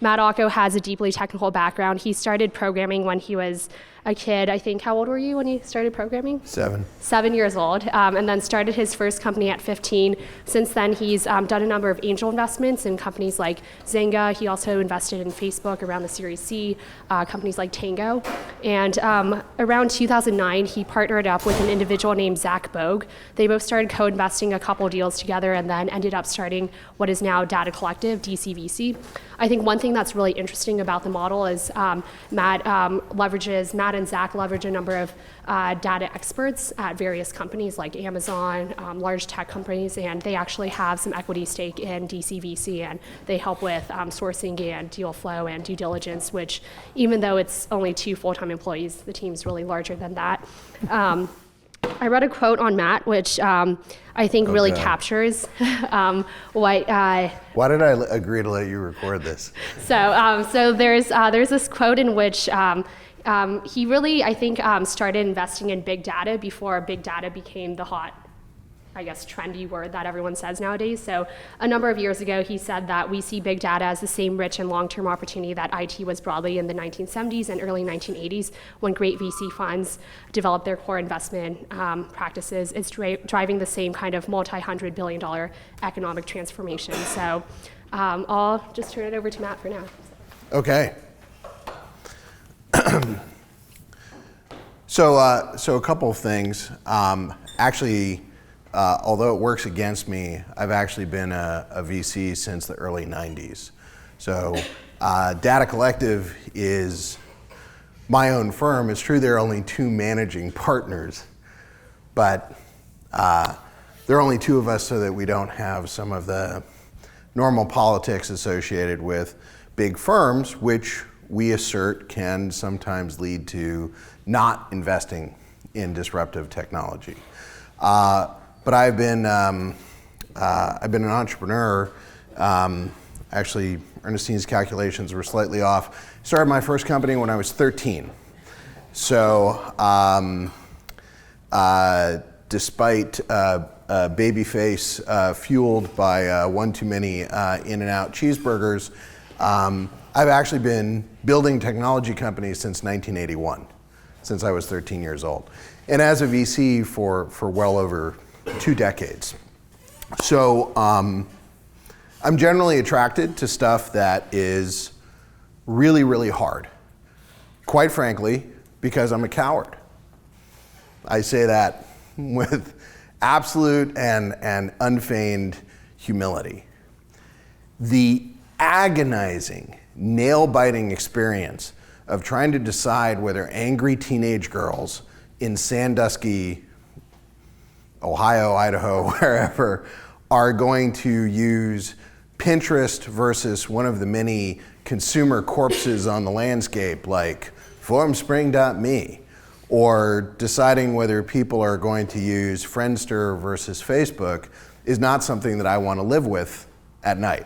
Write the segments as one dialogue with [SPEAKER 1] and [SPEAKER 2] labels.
[SPEAKER 1] Matt Ocko has a deeply technical background. He started programming when he was a kid. I think, how old were you when you started programming?
[SPEAKER 2] 7.
[SPEAKER 1] 7 years old, and then started his first company at 15. Since then, he's done a number of angel investments in companies like Zynga. He also invested in Facebook around the Series C, companies like Tango. And around 2009, he partnered up with an individual named Zach Bogue. They both started co-investing a couple deals together and then ended up starting what is now Data Collective, DCVC. I think one thing that's really interesting about the model is Matt and Zach leverage a number of data experts at various companies like Amazon, large tech companies, and they actually have some equity stake in DCVC, and they help with sourcing and deal flow and due diligence, which even though it's only 2 full-time employees, the team's really larger than that. I read a quote on Matt, which I think really captures what...
[SPEAKER 2] Why did I agree to let you record this?
[SPEAKER 1] So there's this quote in which he really, I think, started investing in big data before big data became the hot, I guess, trendy word that everyone says nowadays. So a number of years ago, he said that we see big data as the same rich and long-term opportunity that IT was broadly in the 1970s and early 1980s when great VC funds developed their core investment practices. It's driving the same kind of multi-$100 billion economic transformation. So I'll just turn it over to Matt for now.
[SPEAKER 2] Okay. So a couple of things. Actually, although it works against me, I've actually been a VC since the early 90s. So Data Collective is my own firm. It's true there are only 2 managing partners, but there are only 2 of us so that we don't have some of the normal politics associated with big firms, which we assert can sometimes lead to not investing in disruptive technology. But I've been an entrepreneur. Actually, Ernestine's calculations were slightly off. Started my first company when I was 13. So despite baby face fueled by one too many In-N-Out cheeseburgers, I've actually been building technology companies since 1981, since I was 13 years old. And as a VC for well over 2 decades. So I'm generally attracted to stuff that is really, really hard. Quite frankly, because I'm a coward. I say that with absolute and unfeigned humility. The agonizing, nail-biting experience of trying to decide whether angry teenage girls in Sandusky, Ohio, Idaho, wherever, are going to use Pinterest versus one of the many consumer corpses on the landscape like formspring.me, or deciding whether people are going to use Friendster versus Facebook is not something that I want to live with at night.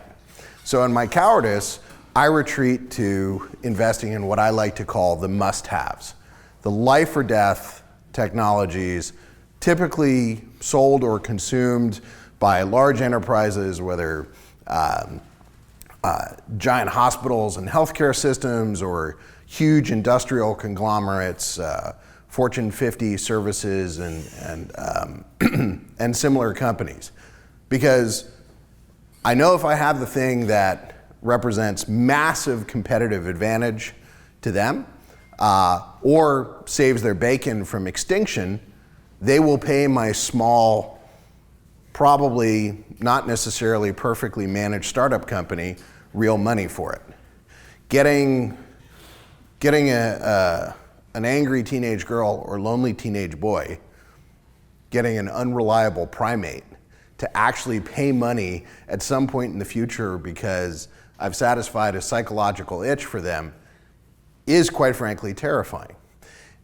[SPEAKER 2] So in my cowardice, I retreat to investing in what I like to call the must-haves, the life or death technologies typically sold or consumed by large enterprises, whether giant hospitals and healthcare systems or huge industrial conglomerates, Fortune 50 services and similar companies. Because I know if I have the thing that represents massive competitive advantage to them, or saves their bacon from extinction, they will pay my small, probably not necessarily perfectly managed startup company real money for it. Getting an angry teenage girl or lonely teenage boy, getting an unreliable primate to actually pay money at some point in the future because I've satisfied a psychological itch for them is quite frankly terrifying.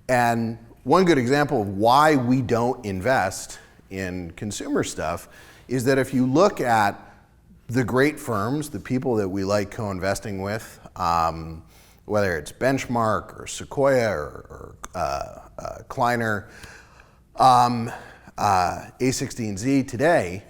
[SPEAKER 2] And one good example of why we don't invest in consumer stuff is that if you look at the great firms, the people that we like co-investing with, whether it's Benchmark or Sequoia or Kleiner, A16Z today,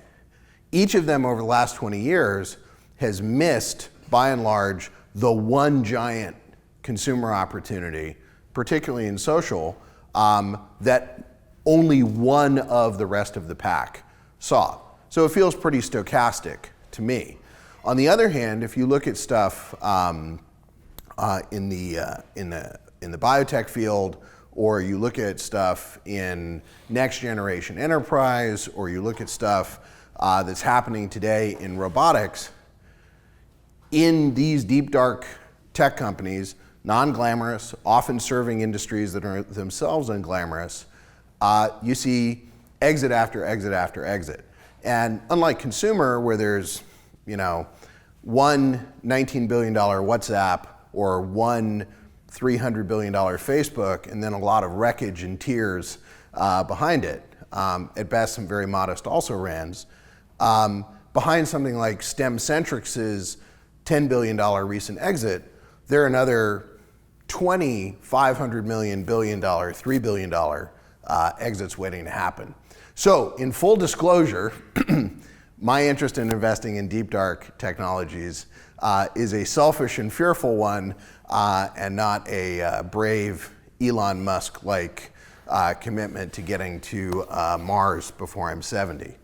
[SPEAKER 2] each of them over the last 20 years has missed, by and large, the one giant consumer opportunity, particularly in social, that only one of the rest of the pack saw. So it feels pretty stochastic to me. On the other hand, if you look at stuff in the biotech field, or you look at stuff in next generation enterprise, or you look at stuff that's happening today in robotics, in these deep dark tech companies, non-glamorous, often serving industries that are themselves unglamorous, you see exit after exit after exit. And unlike consumer, where there's, one $19 billion WhatsApp or one $300 billion Facebook, and then a lot of wreckage and tears behind it, at best some very modest also-rans, behind something like STEMcentrix's $10 billion recent exit, there are another 20 $500 million, billion, $3 billion exits waiting to happen. So in full disclosure, my interest in investing in deep dark technologies is a selfish and fearful one, and not a brave Elon Musk-like commitment to getting to Mars before I'm 70.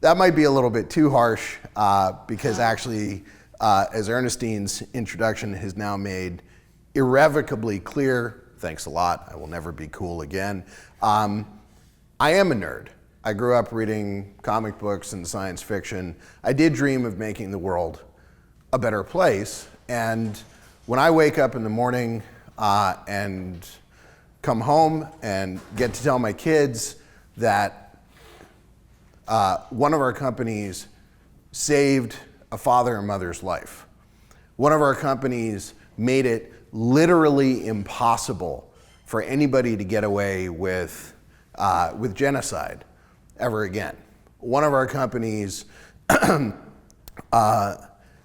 [SPEAKER 2] That might be a little bit too harsh, because actually, as Ernestine's introduction has now made irrevocably clear, thanks a lot, I will never be cool again, I am a nerd. I grew up reading comic books and science fiction. I did dream of making the world a better place, and when I wake up in the morning and come home and get to tell my kids that one of our companies saved a father and mother's life, one of our companies made it literally impossible for anybody to get away with genocide ever again. One of our companies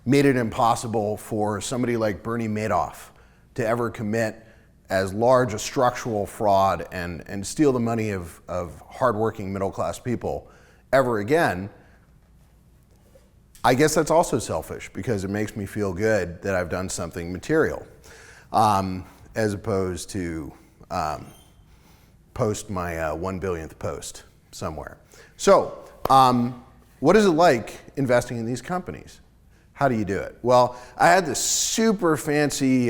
[SPEAKER 2] made it impossible for somebody like Bernie Madoff to ever commit as large a structural fraud and steal the money of hardworking middle-class people ever again. I guess that's also selfish, because it makes me feel good that I've done something material, as opposed to post my 1 billionth post somewhere. So, what is it like investing in these companies? How do you do it? Well, I had this super fancy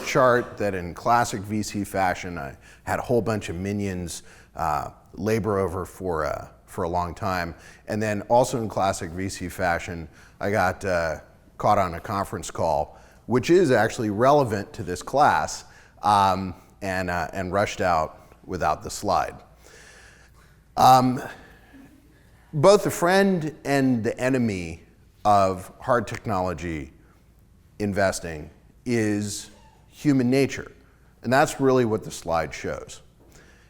[SPEAKER 2] chart that in classic VC fashion, I had a whole bunch of minions labor over for a long time. And then also in classic VC fashion, I got caught on a conference call, which is actually relevant to this class, and rushed out without the slide. Both the friend and the enemy of hard technology investing is human nature. And that's really what the slide shows.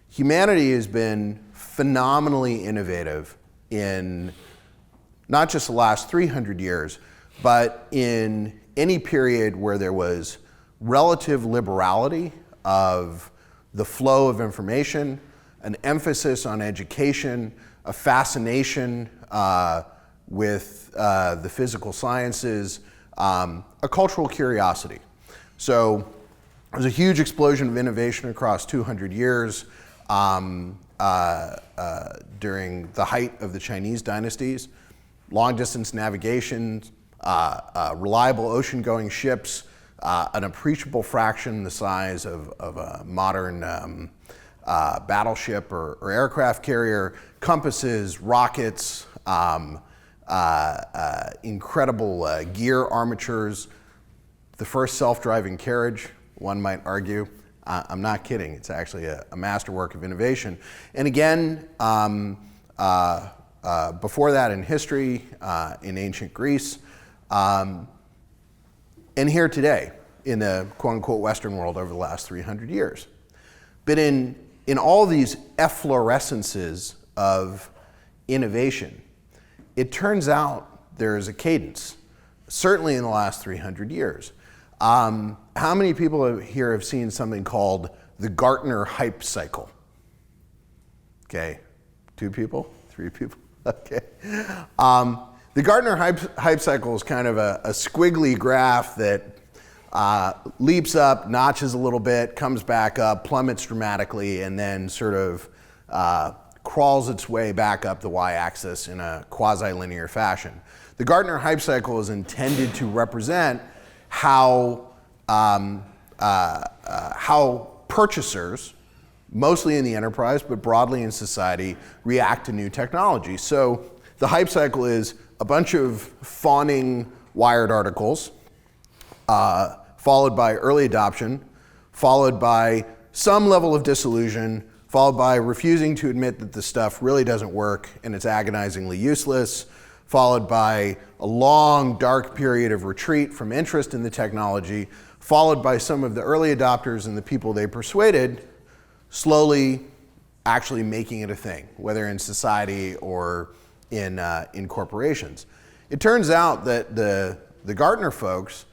[SPEAKER 2] Humanity has been phenomenally innovative in not just the last 300 years, but in any period where there was relative liberality of the flow of information, an emphasis on education, a fascination with the physical sciences, a cultural curiosity. So there's a huge explosion of innovation across 200 years during the height of the Chinese dynasties. Long distance navigation, reliable ocean-going ships, an appreciable fraction the size of a modern battleship or aircraft carrier, compasses, rockets, incredible gear armatures, the first self-driving carriage, one might argue. I'm not kidding, it's actually a masterwork of innovation. And again, before that in history, in ancient Greece, and here today in the quote-unquote Western world over the last 300 years. But in all these efflorescences of innovation, it turns out there is a cadence, certainly in the last 300 years. How many people here have seen something called the Gartner hype cycle? Okay, 2 people, 3 people, okay. The Gartner hype cycle is kind of a squiggly graph that leaps up, notches a little bit, comes back up, plummets dramatically, and then sort of crawls its way back up the y-axis in a quasi-linear fashion. The Gartner hype cycle is intended to represent how purchasers, mostly in the enterprise, but broadly in society, react to new technology. So the hype cycle is a bunch of fawning Wired articles, followed by early adoption, followed by some level of disillusion, followed by refusing to admit that the stuff really doesn't work and it's agonizingly useless, followed by a long, dark period of retreat from interest in the technology, followed by some of the early adopters and the people they persuaded slowly actually making it a thing, whether in society or in corporations. It turns out that the Gartner folks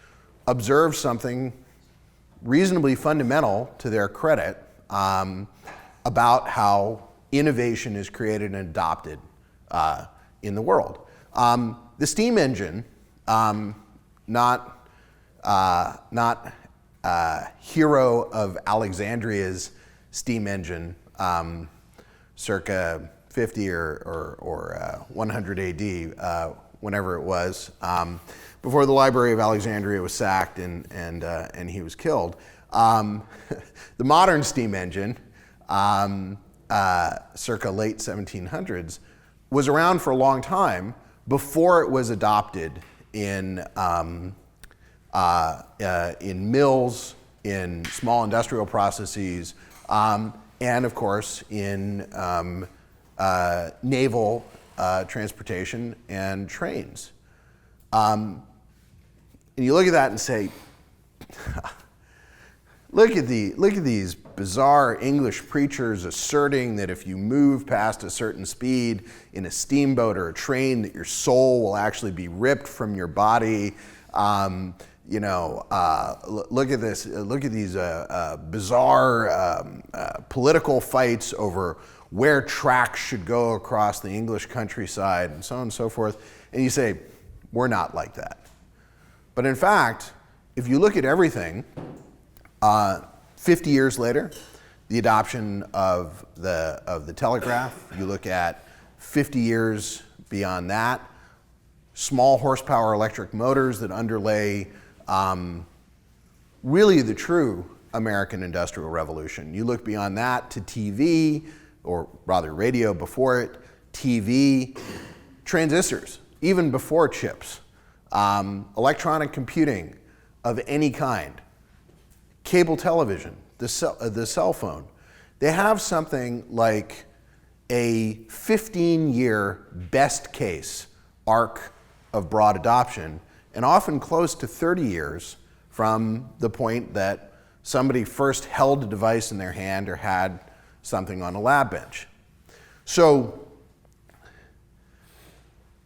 [SPEAKER 2] observed something reasonably fundamental to their credit about how innovation is created and adopted in the world. The steam engine, not hero of Alexandria's steam engine, circa 50 or 100 AD, whenever it was, before the Library of Alexandria was sacked and he was killed. The modern steam engine, circa late 1700s, was around for a long time before it was adopted in mills, in small industrial processes, and of course in naval transportation and trains. And you look at that and say, look at these bizarre English preachers asserting that if you move past a certain speed in a steamboat or a train, that your soul will actually be ripped from your body. Look at this. Look at these bizarre political fights over where tracks should go across the English countryside, and so on and so forth. And you say, we're not like that. But in fact, if you look at everything, 50 years later, the adoption of the telegraph, you look at 50 years beyond that, small horsepower electric motors that underlay really the true American Industrial Revolution. You look beyond that to TV, or rather radio before it, TV, transistors, even before chips, electronic computing of any kind, cable television, the cell phone. They have something like a 15-year best case arc of broad adoption, and often close to 30 years from the point that somebody first held a device in their hand or had something on a lab bench. So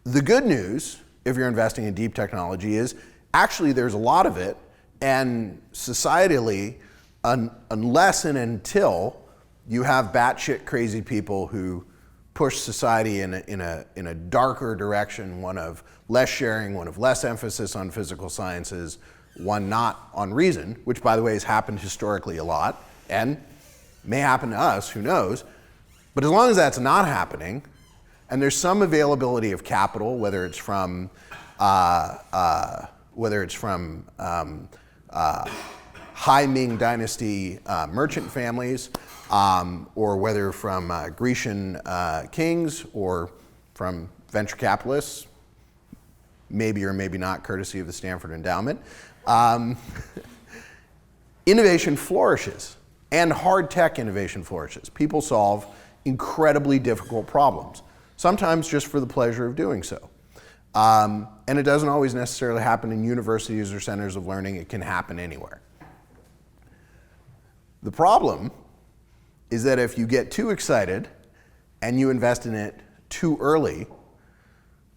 [SPEAKER 2] the good news, if you're investing in deep technology, is actually there's a lot of it, and societally, unless and until you have batshit crazy people who push society in a darker direction, one of less sharing, one of less emphasis on physical sciences, one not on reason, which by the way has happened historically a lot, and may happen to us, who knows. But as long as that's not happening, and there's some availability of capital, whether it's from High Ming Dynasty merchant families, or whether from Grecian kings or from venture capitalists, maybe or maybe not courtesy of the Stanford Endowment, innovation flourishes, and hard tech innovation flourishes. People solve incredibly difficult problems, sometimes just for the pleasure of doing so. And it doesn't always necessarily happen in universities or centers of learning. It can happen anywhere. The problem is that if you get too excited and you invest in it too early,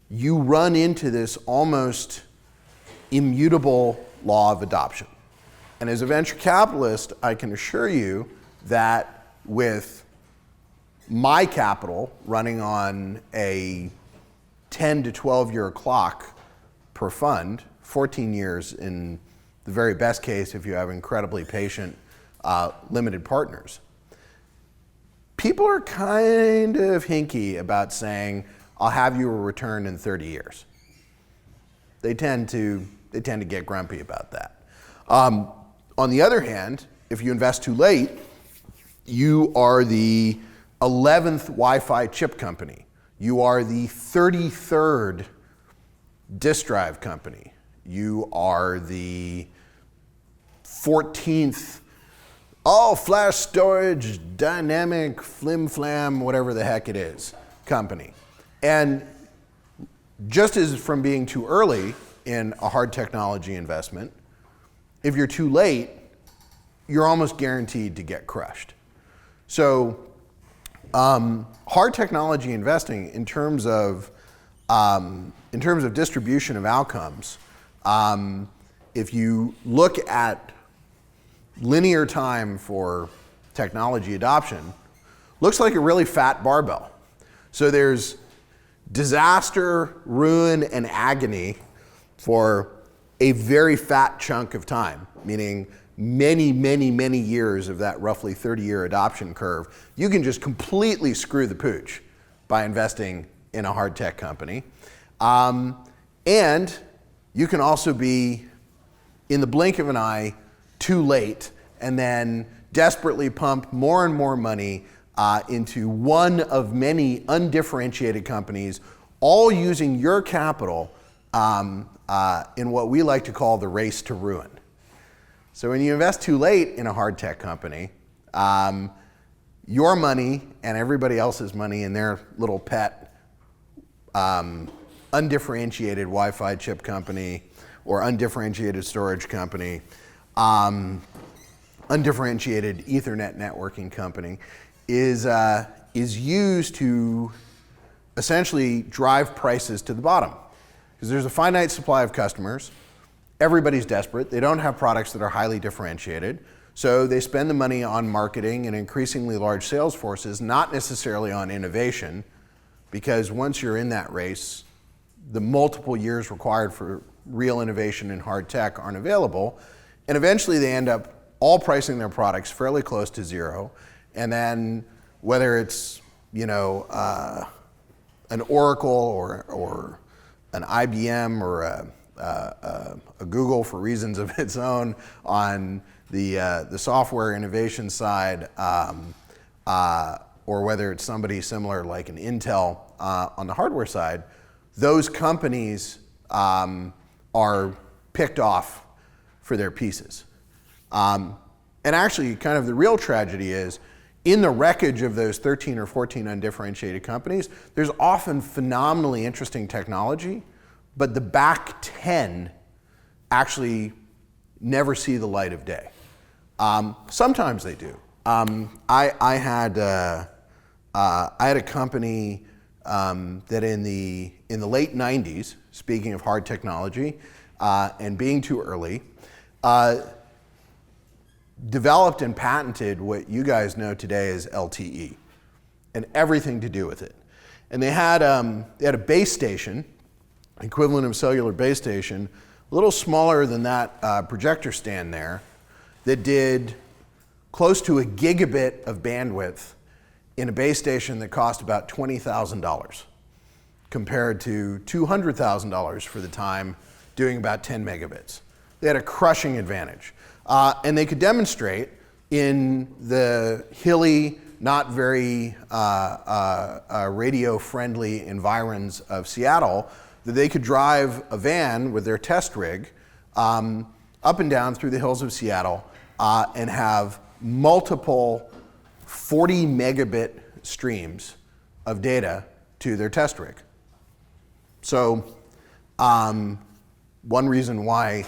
[SPEAKER 2] you run into this almost immutable law of adoption. And as a venture capitalist, I can assure you that with my capital running on a 10 to 12 year clock per fund, 14 years in the very best case if you have incredibly patient limited partners. People are kind of hinky about saying, I'll have you a return in 30 years. They tend to get grumpy about that. On the other hand, if you invest too late, you are the 11th Wi-Fi chip company. You are the 33rd disk drive company. You are the 14th all-flash storage, dynamic, flim-flam, whatever the heck it is, company. And just as from being too early in a hard technology investment, if you're too late, you're almost guaranteed to get crushed. So hard technology investing in terms of distribution of outcomes, if you look at linear time for technology adoption, looks like a really fat barbell. So there's disaster, ruin, and agony for a very fat chunk of time, meaning many, many, many years of that roughly 30-year adoption curve. You can just completely screw the pooch by investing in a hard tech company. And you can also be, in the blink of an eye, too late, and then desperately pump more and more money into one of many undifferentiated companies, all using your capital in what we like to call the race to ruin. So when you invest too late in a hard tech company, your money and everybody else's money in their little pet undifferentiated Wi-Fi chip company or undifferentiated storage company, undifferentiated Ethernet networking company is used to essentially drive prices to the bottom. Because there's a finite supply of customers, everybody's desperate, they don't have products that are highly differentiated, so they spend the money on marketing and increasingly large sales forces, not necessarily on innovation, because once you're in that race, the multiple years required for real innovation in hard tech aren't available, and eventually they end up all pricing their products fairly close to zero, and then whether it's an Oracle or an IBM or a Google for reasons of its own on the software innovation side, or whether it's somebody similar like an Intel on the hardware side, those companies are picked off for their pieces. And actually, kind of the real tragedy is, in the wreckage of those 13 or 14 undifferentiated companies, there's often phenomenally interesting technology, but the back 10 actually never see the light of day. Sometimes they do. I had a company that in the late 90s, speaking of hard technology and being too early, developed and patented what you guys know today as LTE and everything to do with it. And they had a base station, equivalent of cellular base station, a little smaller than that projector stand there, that did close to a gigabit of bandwidth in a base station that cost about $20,000 compared to $200,000 for the time, doing about 10 megabits. They had a crushing advantage. And they could demonstrate in the hilly, not very radio-friendly environs of Seattle that they could drive a van with their test rig up and down through the hills of Seattle and have multiple 40 megabit streams of data to their test rig. So one reason why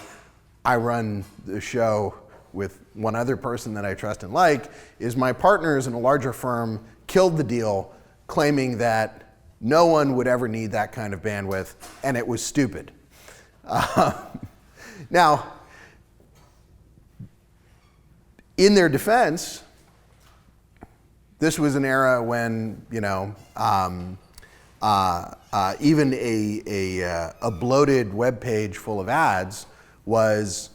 [SPEAKER 2] I run the show with one other person that I trust and like is my partners in a larger firm killed the deal, claiming that no one would ever need that kind of bandwidth, and it was stupid. Now, in their defense, this was an era when even a bloated web page full of ads was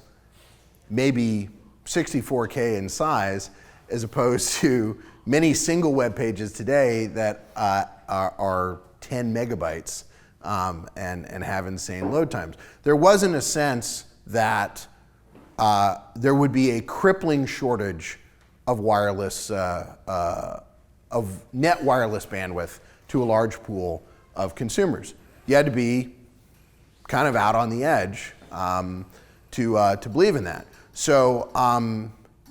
[SPEAKER 2] maybe 64K in size, as opposed to many single web pages today that are 10 megabytes and have insane load times. There wasn't a sense that there would be a crippling shortage of wireless, of net wireless bandwidth to a large pool of consumers. You had to be kind of out on the edge to believe in that. So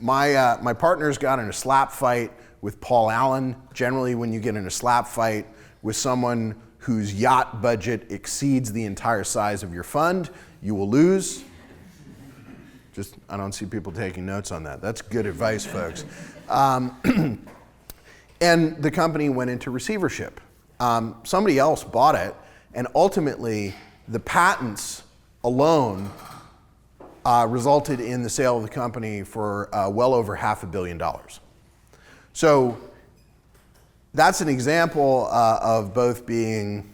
[SPEAKER 2] my partners got in a slap fight with Paul Allen. Generally, when you get in a slap fight with someone whose yacht budget exceeds the entire size of your fund, you will lose. I don't see people taking notes on that. That's good advice, folks. And the company went into receivership. Somebody else bought it, and ultimately the patents alone resulted in the sale of the company for well over $500 million. So that's an example of both being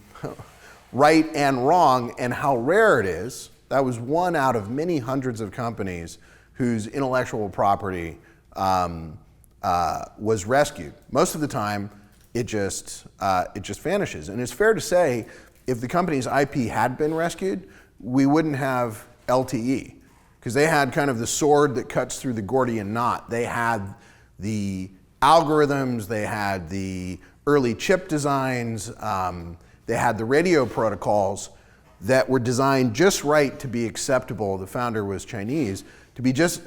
[SPEAKER 2] right and wrong, and how rare it is. That was one out of many hundreds of companies whose intellectual property was rescued. Most of the time, it just vanishes. And it's fair to say, if the company's IP had been rescued, we wouldn't have LTE, because they had kind of the sword that cuts through the Gordian knot. They had the algorithms, they had the early chip designs, they had the radio protocols that were designed just right to be acceptable. The founder was Chinese, to be just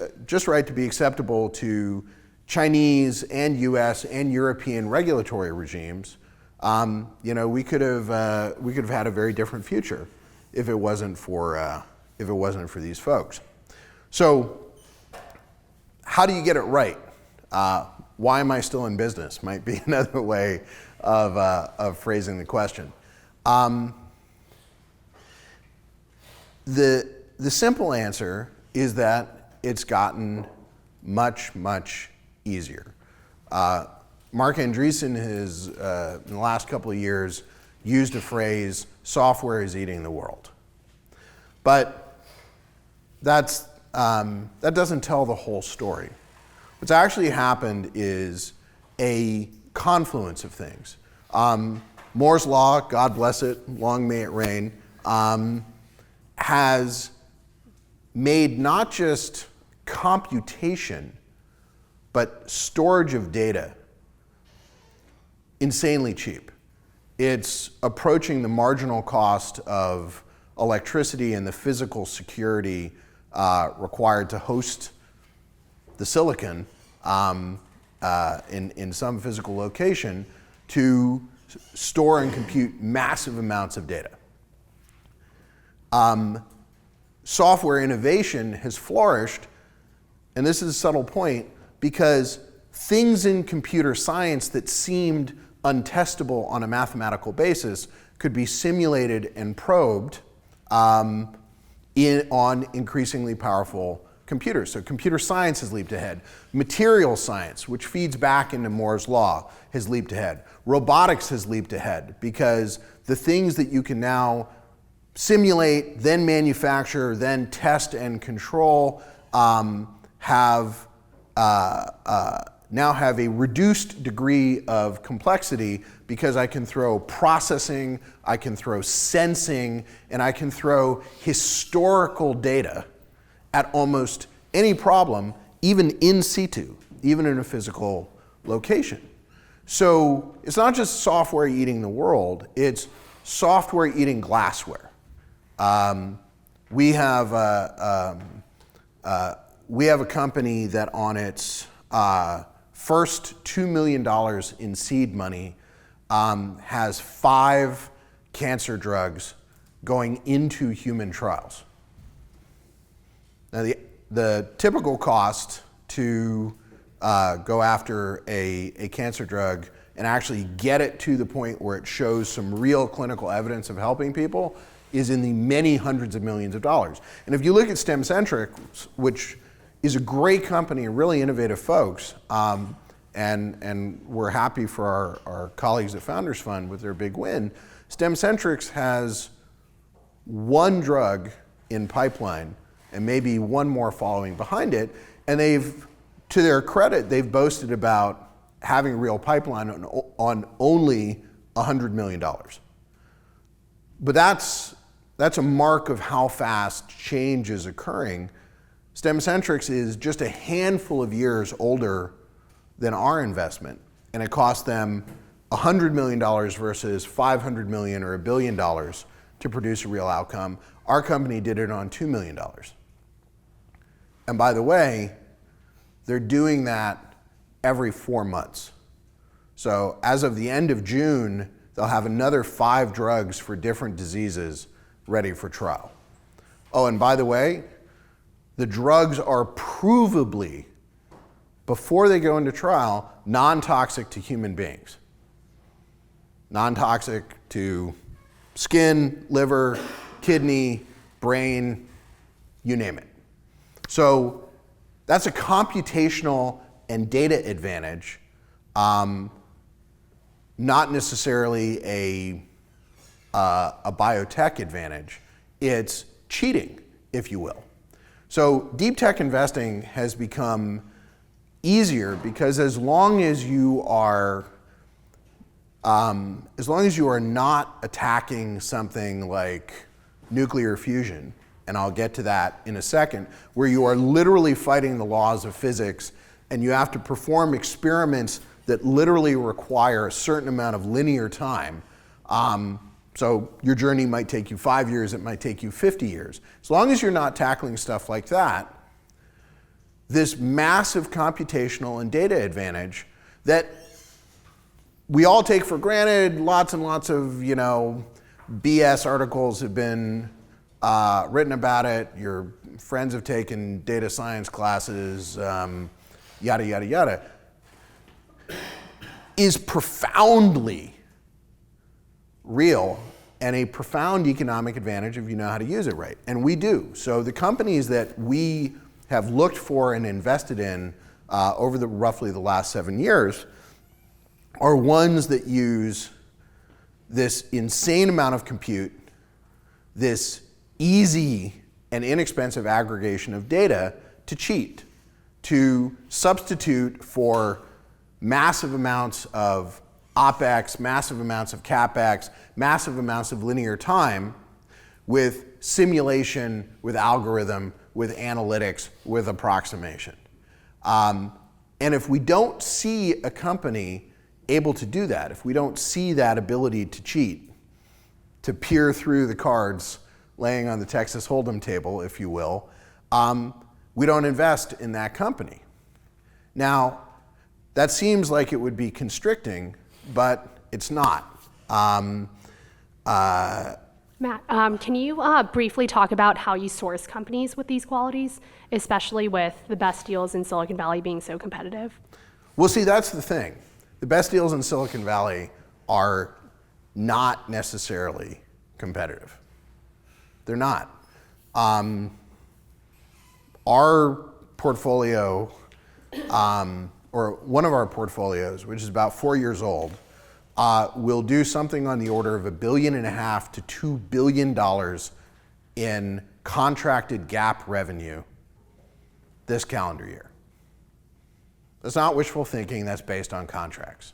[SPEAKER 2] right to be acceptable to Chinese and US and European regulatory regimes. We could have had a very different future if it wasn't for these folks. So how do you get it right? Why am I still in business? Might be another way of phrasing the question. The simple answer is that it's gotten much, much easier. Mark Andreessen has, in the last couple of years, used a phrase, software is eating the world. But that doesn't tell the whole story. What's actually happened is a confluence of things. Moore's Law, God bless it, long may it reign, has made not just computation, but storage of data insanely cheap. It's approaching the marginal cost of electricity and the physical security required to host the silicon in some physical location to store and compute massive amounts of data. Software innovation has flourished, and this is a subtle point, because things in computer science that seemed untestable on a mathematical basis could be simulated and probed on increasingly powerful computers. So computer science has leaped ahead. Material science, which feeds back into Moore's Law, has leaped ahead. Robotics has leaped ahead, because the things that you can now simulate, then manufacture, then test and control now have a reduced degree of complexity, because I can throw processing, I can throw sensing, and I can throw historical data at almost any problem, even in situ, even in a physical location. So it's not just software eating the world, it's software eating glassware. We have a company that on its first $2 million in seed money has 5 cancer drugs going into human trials. Now the typical cost to go after a cancer drug and actually get it to the point where it shows some real clinical evidence of helping people is in the many hundreds of millions of dollars. And if you look at StemCentric, which is a great company, really innovative folks, and we're happy for our colleagues at Founders Fund with their big win. Stemcentrx has one drug in pipeline and maybe one more following behind it, and they've, to their credit, they've boasted about having a real pipeline on only $100 million. But that's a mark of how fast change is occurring. Stemcentrx is just a handful of years older than our investment, and it cost them $100 million versus $500 million or $1 billion to produce a real outcome. Our company did it on $2 million. And by the way, they're doing that every 4 months. So as of the end of June, they'll have another 5 drugs for different diseases ready for trial. Oh, and by the way, the drugs are provably, before they go into trial, non-toxic to human beings. Non-toxic to skin, liver, kidney, brain, you name it. So that's a computational and data advantage, not necessarily a biotech advantage. It's cheating, if you will. So deep tech investing has become easier because as long as you are not attacking something like nuclear fusion, and I'll get to that in a second, where you are literally fighting the laws of physics and you have to perform experiments that literally require a certain amount of linear time. So your journey might take you 5 years, it might take you 50 years. As long as you're not tackling stuff like that, this massive computational and data advantage that we all take for granted, lots and lots of, BS articles have been written about it, your friends have taken data science classes, yada, yada, yada, is profoundly real and a profound economic advantage if you know how to use it right. And we do. So the companies that we have looked for and invested in over roughly the last 7 years are ones that use this insane amount of compute, this easy and inexpensive aggregation of data to cheat, to substitute for massive amounts of OpEx, massive amounts of CapEx, massive amounts of linear time with simulation, with algorithm, with analytics, with approximation. And if we don't see a company able to do that, if we don't see that ability to cheat, to peer through the cards laying on the Texas Hold'em table, if you will, we don't invest in that company. Now, that seems like it would be constricting, but it's not.
[SPEAKER 1] Matt, can you briefly talk about how you source companies with these qualities, especially with the best deals in Silicon Valley being so competitive?
[SPEAKER 2] Well, see, that's the thing. The best deals in Silicon Valley are not necessarily competitive. They're not. Our portfolio, or one of our portfolios, which is about 4 years old, will do something on the order of $1.5 billion to $2 billion in contracted GAAP revenue this calendar year. That's not wishful thinking, that's based on contracts.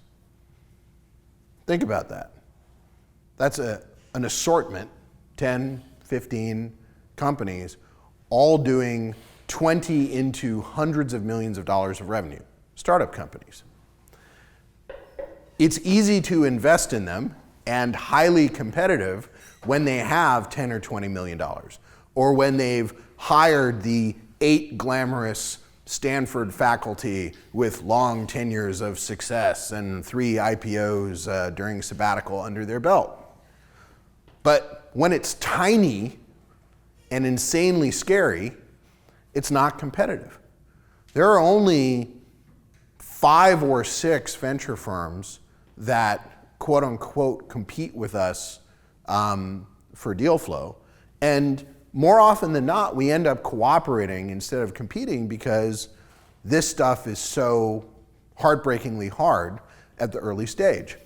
[SPEAKER 2] Think about that. That's an assortment, 10, 15 companies, all doing 20 into hundreds of millions of dollars of revenue, startup companies. It's easy to invest in them and highly competitive when they have 10 or $20 million, or when they've hired the 8 glamorous Stanford faculty with long tenures of success and 3 IPOs during sabbatical under their belt. But when it's tiny and insanely scary, it's not competitive. There are only 5 or 6 venture firms that quote unquote compete with us for deal flow. And more often than not, we end up cooperating instead of competing because this stuff is so heartbreakingly hard at the early stage.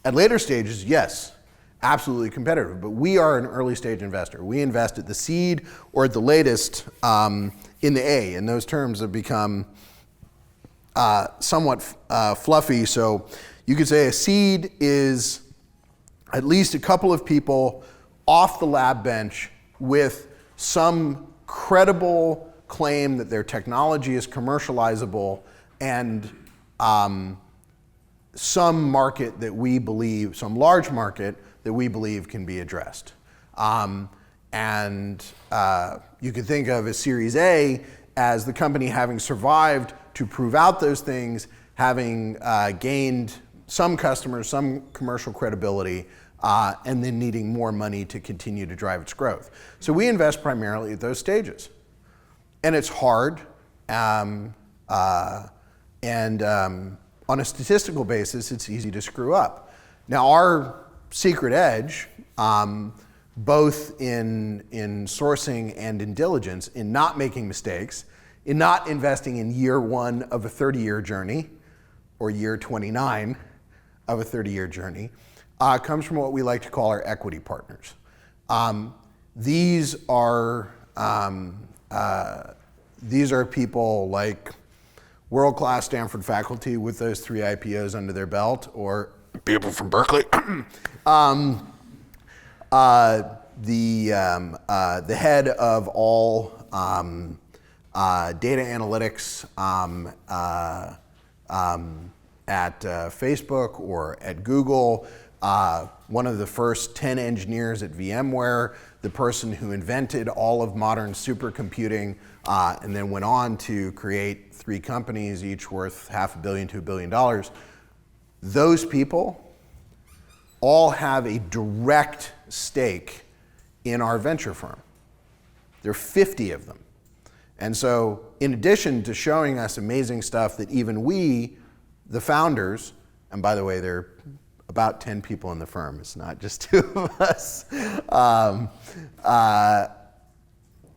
[SPEAKER 2] At later stages, yes, absolutely competitive, but we are an early stage investor. We invest at the seed or at the latest in the A, and those terms have become somewhat fluffy. So you could say a seed is at least a couple of people off the lab bench with some credible claim that their technology is commercializable and some market that we believe, some large market that we believe can be addressed. And you could think of a Series A as the company having survived to prove out those things, having gained some customers, some commercial credibility, and then needing more money to continue to drive its growth. So we invest primarily at those stages. And it's hard, and on a statistical basis, it's easy to screw up. Now, our secret edge, both in sourcing and in diligence, in not making mistakes, in not investing in year 1 of a 30-year journey, or year 29 of a 30-year journey, comes from what we like to call our equity partners. These are people like world-class Stanford faculty with those 3 IPOs under their belt, or people from Berkeley. The head of all data analytics at Facebook or at Google, one of the first 10 engineers at VMware, the person who invented all of modern supercomputing, and then went on to create 3 companies, each worth $500 million to $1 billion. Those people all have a direct stake in our venture firm. There are 50 of them. And so in addition to showing us amazing stuff that even we, the founders, and by the way, there are about 10 people in the firm, it's not just 2 of us,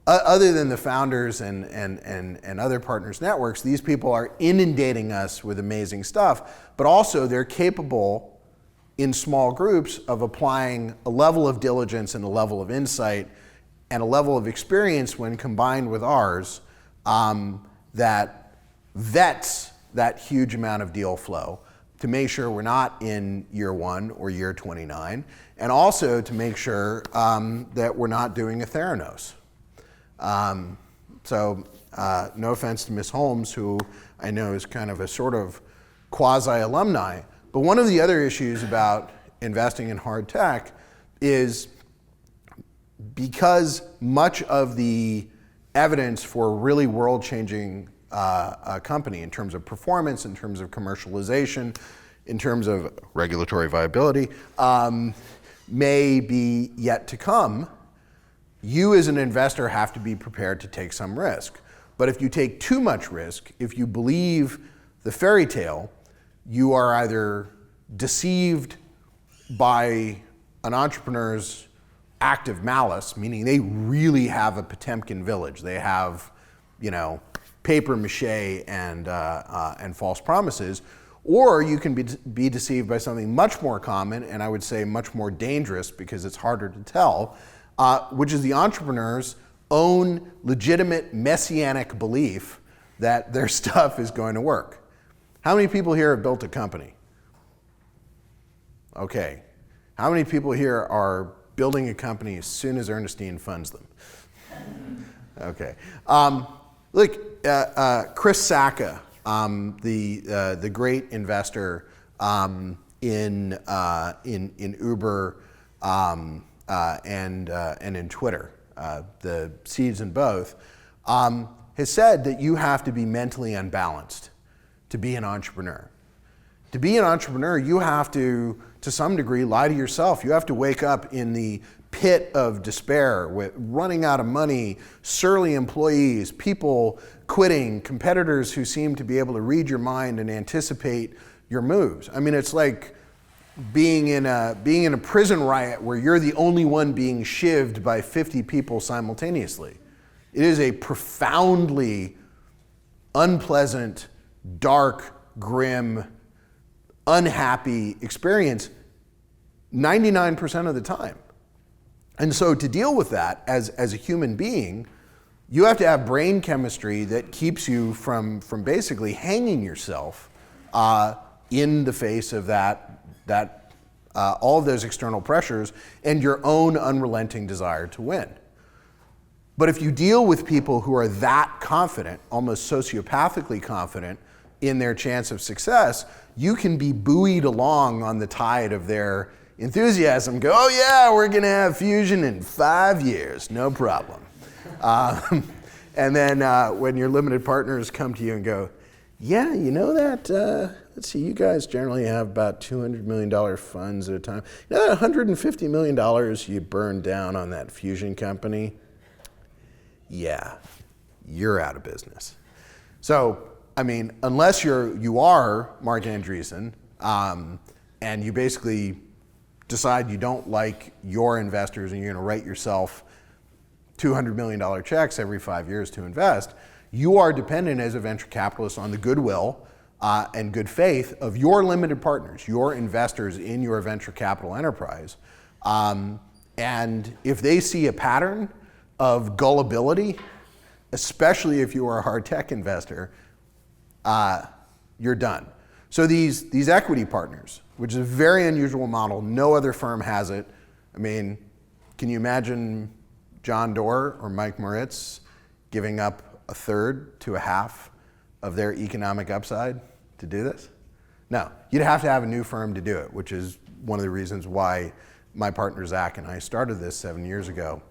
[SPEAKER 2] other than the founders and other partners networks, these people are inundating us with amazing stuff, but also they're capable in small groups of applying a level of diligence and a level of insight and a level of experience when combined with ours that vets that huge amount of deal flow to make sure we're not in year 1 or year 29, and also to make sure that we're not doing a Theranos. No offense to Ms. Holmes, who I know is kind of a sort of quasi-alumni, but one of the other issues about investing in hard tech is because much of the evidence for a really world-changing company in terms of performance, in terms of commercialization, in terms of regulatory viability, may be yet to come, you as an investor have to be prepared to take some risk. But if you take too much risk, if you believe the fairy tale, you are either deceived by an entrepreneur's active malice, meaning they really have a Potemkin village. They have, paper mache and false promises, or you can be deceived by something much more common, and I would say much more dangerous because it's harder to tell, which is the entrepreneur's own legitimate messianic belief that their stuff is going to work. How many people here have built a company? Okay. How many people here are building a company as soon as Ernestine funds them? Okay. Look, Chris Sacca, the great investor in Uber and in Twitter, the seeds in both, has said that you have to be mentally unbalanced to be an entrepreneur. To be an entrepreneur, you have to some degree, lie to yourself. You have to wake up in the pit of despair with running out of money, surly employees, people quitting, competitors who seem to be able to read your mind and anticipate your moves. I mean, it's like being in a prison riot where you're the only one being shivved by 50 people simultaneously. It is a profoundly unpleasant, dark, grim, unhappy experience, 99% of the time. And so to deal with that as a human being, you have to have brain chemistry that keeps you from basically hanging yourself in the face of all of those external pressures and your own unrelenting desire to win. But if you deal with people who are that confident, almost sociopathically confident in their chance of success, you can be buoyed along on the tide of their enthusiasm. Go, oh yeah, we're gonna have fusion in 5 years, no problem. And then when your limited partners come to you and go, yeah, you know that, let's see, you guys generally have about $200 million funds at a time. You know that $150 million you burned down on that fusion company? Yeah, you're out of business. So, I mean, unless you are Mark Andreessen, and you basically decide you don't like your investors and you're gonna write yourself $200 million checks every 5 years to invest, you are dependent as a venture capitalist on the goodwill and good faith of your limited partners, your investors in your venture capital enterprise. And if they see a pattern of gullibility, especially if you are a hard tech investor, you're done. So these equity partners, which is a very unusual model, no other firm has it. I mean, can you imagine John Doerr or Mike Moritz giving up a third to a half of their economic upside to do this? No, you'd have to have a new firm to do it, which is one of the reasons why my partner Zach and I started this 7 years ago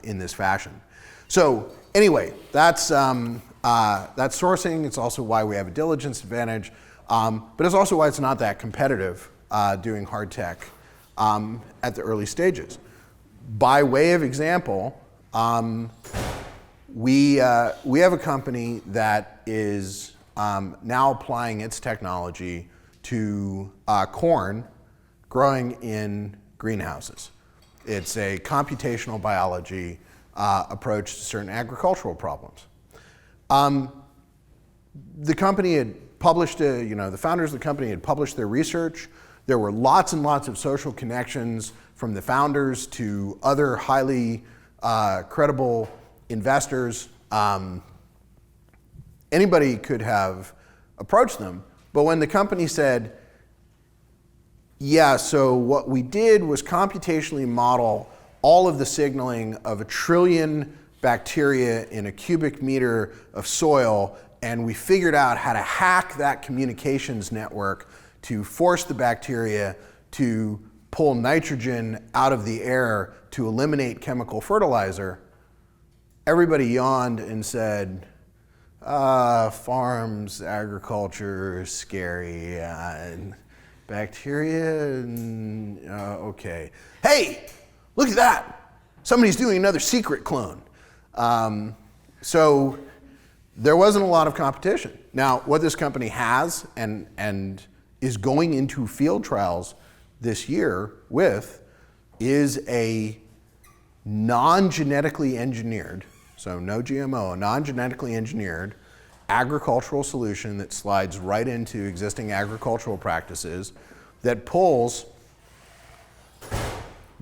[SPEAKER 2] in this fashion. So anyway, that's sourcing. It's also why we have a diligence advantage, but it's also why it's not that competitive doing hard tech at the early stages. By way of example, we have a company that is now applying its technology to corn growing in greenhouses. It's a computational biology approach to certain agricultural problems. The company had published, the founders of the company had published their research. There were lots and lots of social connections from the founders to other highly credible investors. Anybody could have approached them, but when the company said, yeah, so what we did was computationally model all of the signaling of 1 trillion bacteria in a cubic meter of soil, and we figured out how to hack that communications network to force the bacteria to pull nitrogen out of the air to eliminate chemical fertilizer. Everybody yawned and said, farms, agriculture, scary, bacteria, okay. Hey, look at that. Somebody's doing another secret clone. So there wasn't a lot of competition. Now, what this company has and is going into field trials this year with is a non-genetically engineered, so no GMO, a non-genetically engineered agricultural solution that slides right into existing agricultural practices that pulls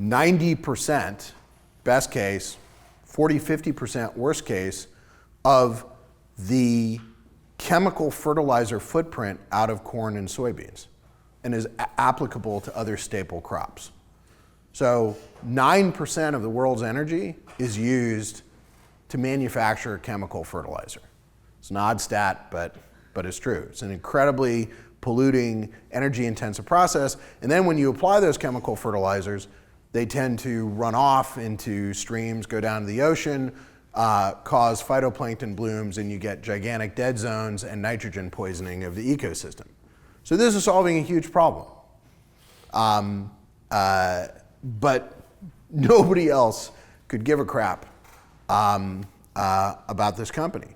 [SPEAKER 2] 90% best case, 40-50% worst case of the chemical fertilizer footprint out of corn and soybeans and is applicable to other staple crops. So 9% of the world's energy is used to manufacture chemical fertilizer. It's an odd stat, but it's true. It's an incredibly polluting, energy-intensive process. And then when you apply those chemical fertilizers, they tend to run off into streams, go down to the ocean, cause phytoplankton blooms, and you get gigantic dead zones and nitrogen poisoning of the ecosystem. So this is solving a huge problem. But nobody else could give a crap about this company.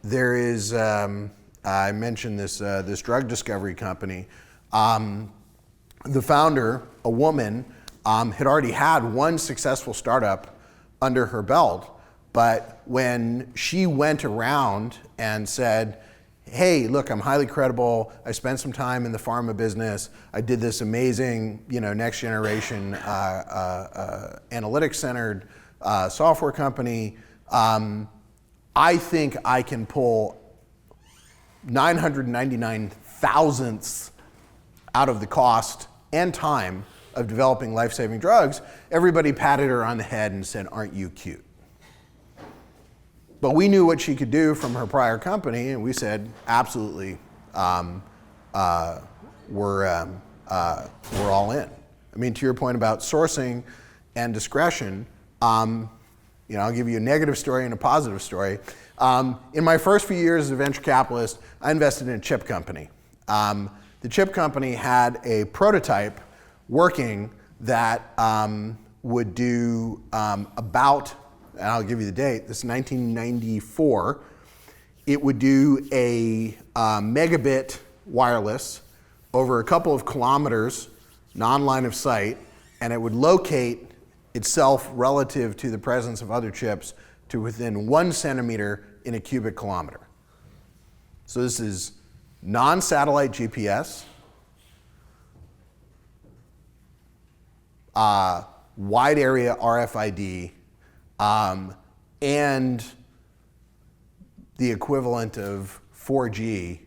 [SPEAKER 2] There is, I mentioned this drug discovery company. The founder, a woman, had already had one successful startup under her belt, but when she went around and said, hey, look, I'm highly credible. I spent some time in the pharma business. I did this amazing, next generation analytics-centered software company. I think I can pull 999 thousandths out of the cost and time of developing life-saving drugs. Everybody patted her on the head and said, aren't you cute? But we knew what she could do from her prior company, and we said, absolutely, we're all in. I mean, to your point about sourcing and discretion, I'll give you a negative story and a positive story. In my first few years as a venture capitalist, I invested in a chip company. The chip company had a prototype working that would do about, and I'll give you the date, this is 1994, it would do a megabit wireless over a couple of kilometers, non-line of sight, and it would locate itself relative to the presence of other chips to within 1 centimeter in a cubic kilometer. So this is non-satellite GPS, wide area RFID, and the equivalent of 4G,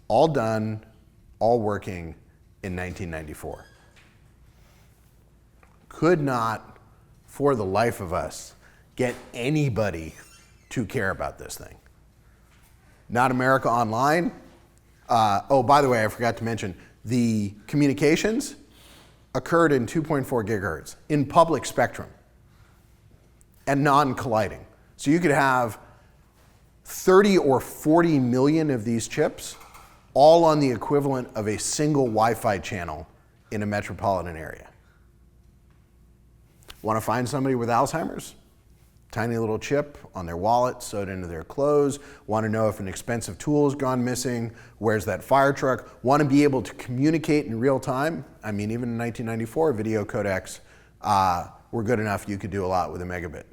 [SPEAKER 2] all done, all working in 1994. Could not, for the life of us, get anybody to care about this thing. Not America Online. Oh, by the way, I forgot to mention, the communications occurred in 2.4 gigahertz in public spectrum and non-colliding. So you could have 30 or 40 million of these chips all on the equivalent of a single Wi-Fi channel in a metropolitan area. Want to find somebody with Alzheimer's? Tiny little chip on their wallet, sewed into their clothes. Want to know if an expensive tool has gone missing? Where's that fire truck? Want to be able to communicate in real time? I mean, even in 1994, video codecs were good enough. You could do a lot with a megabit.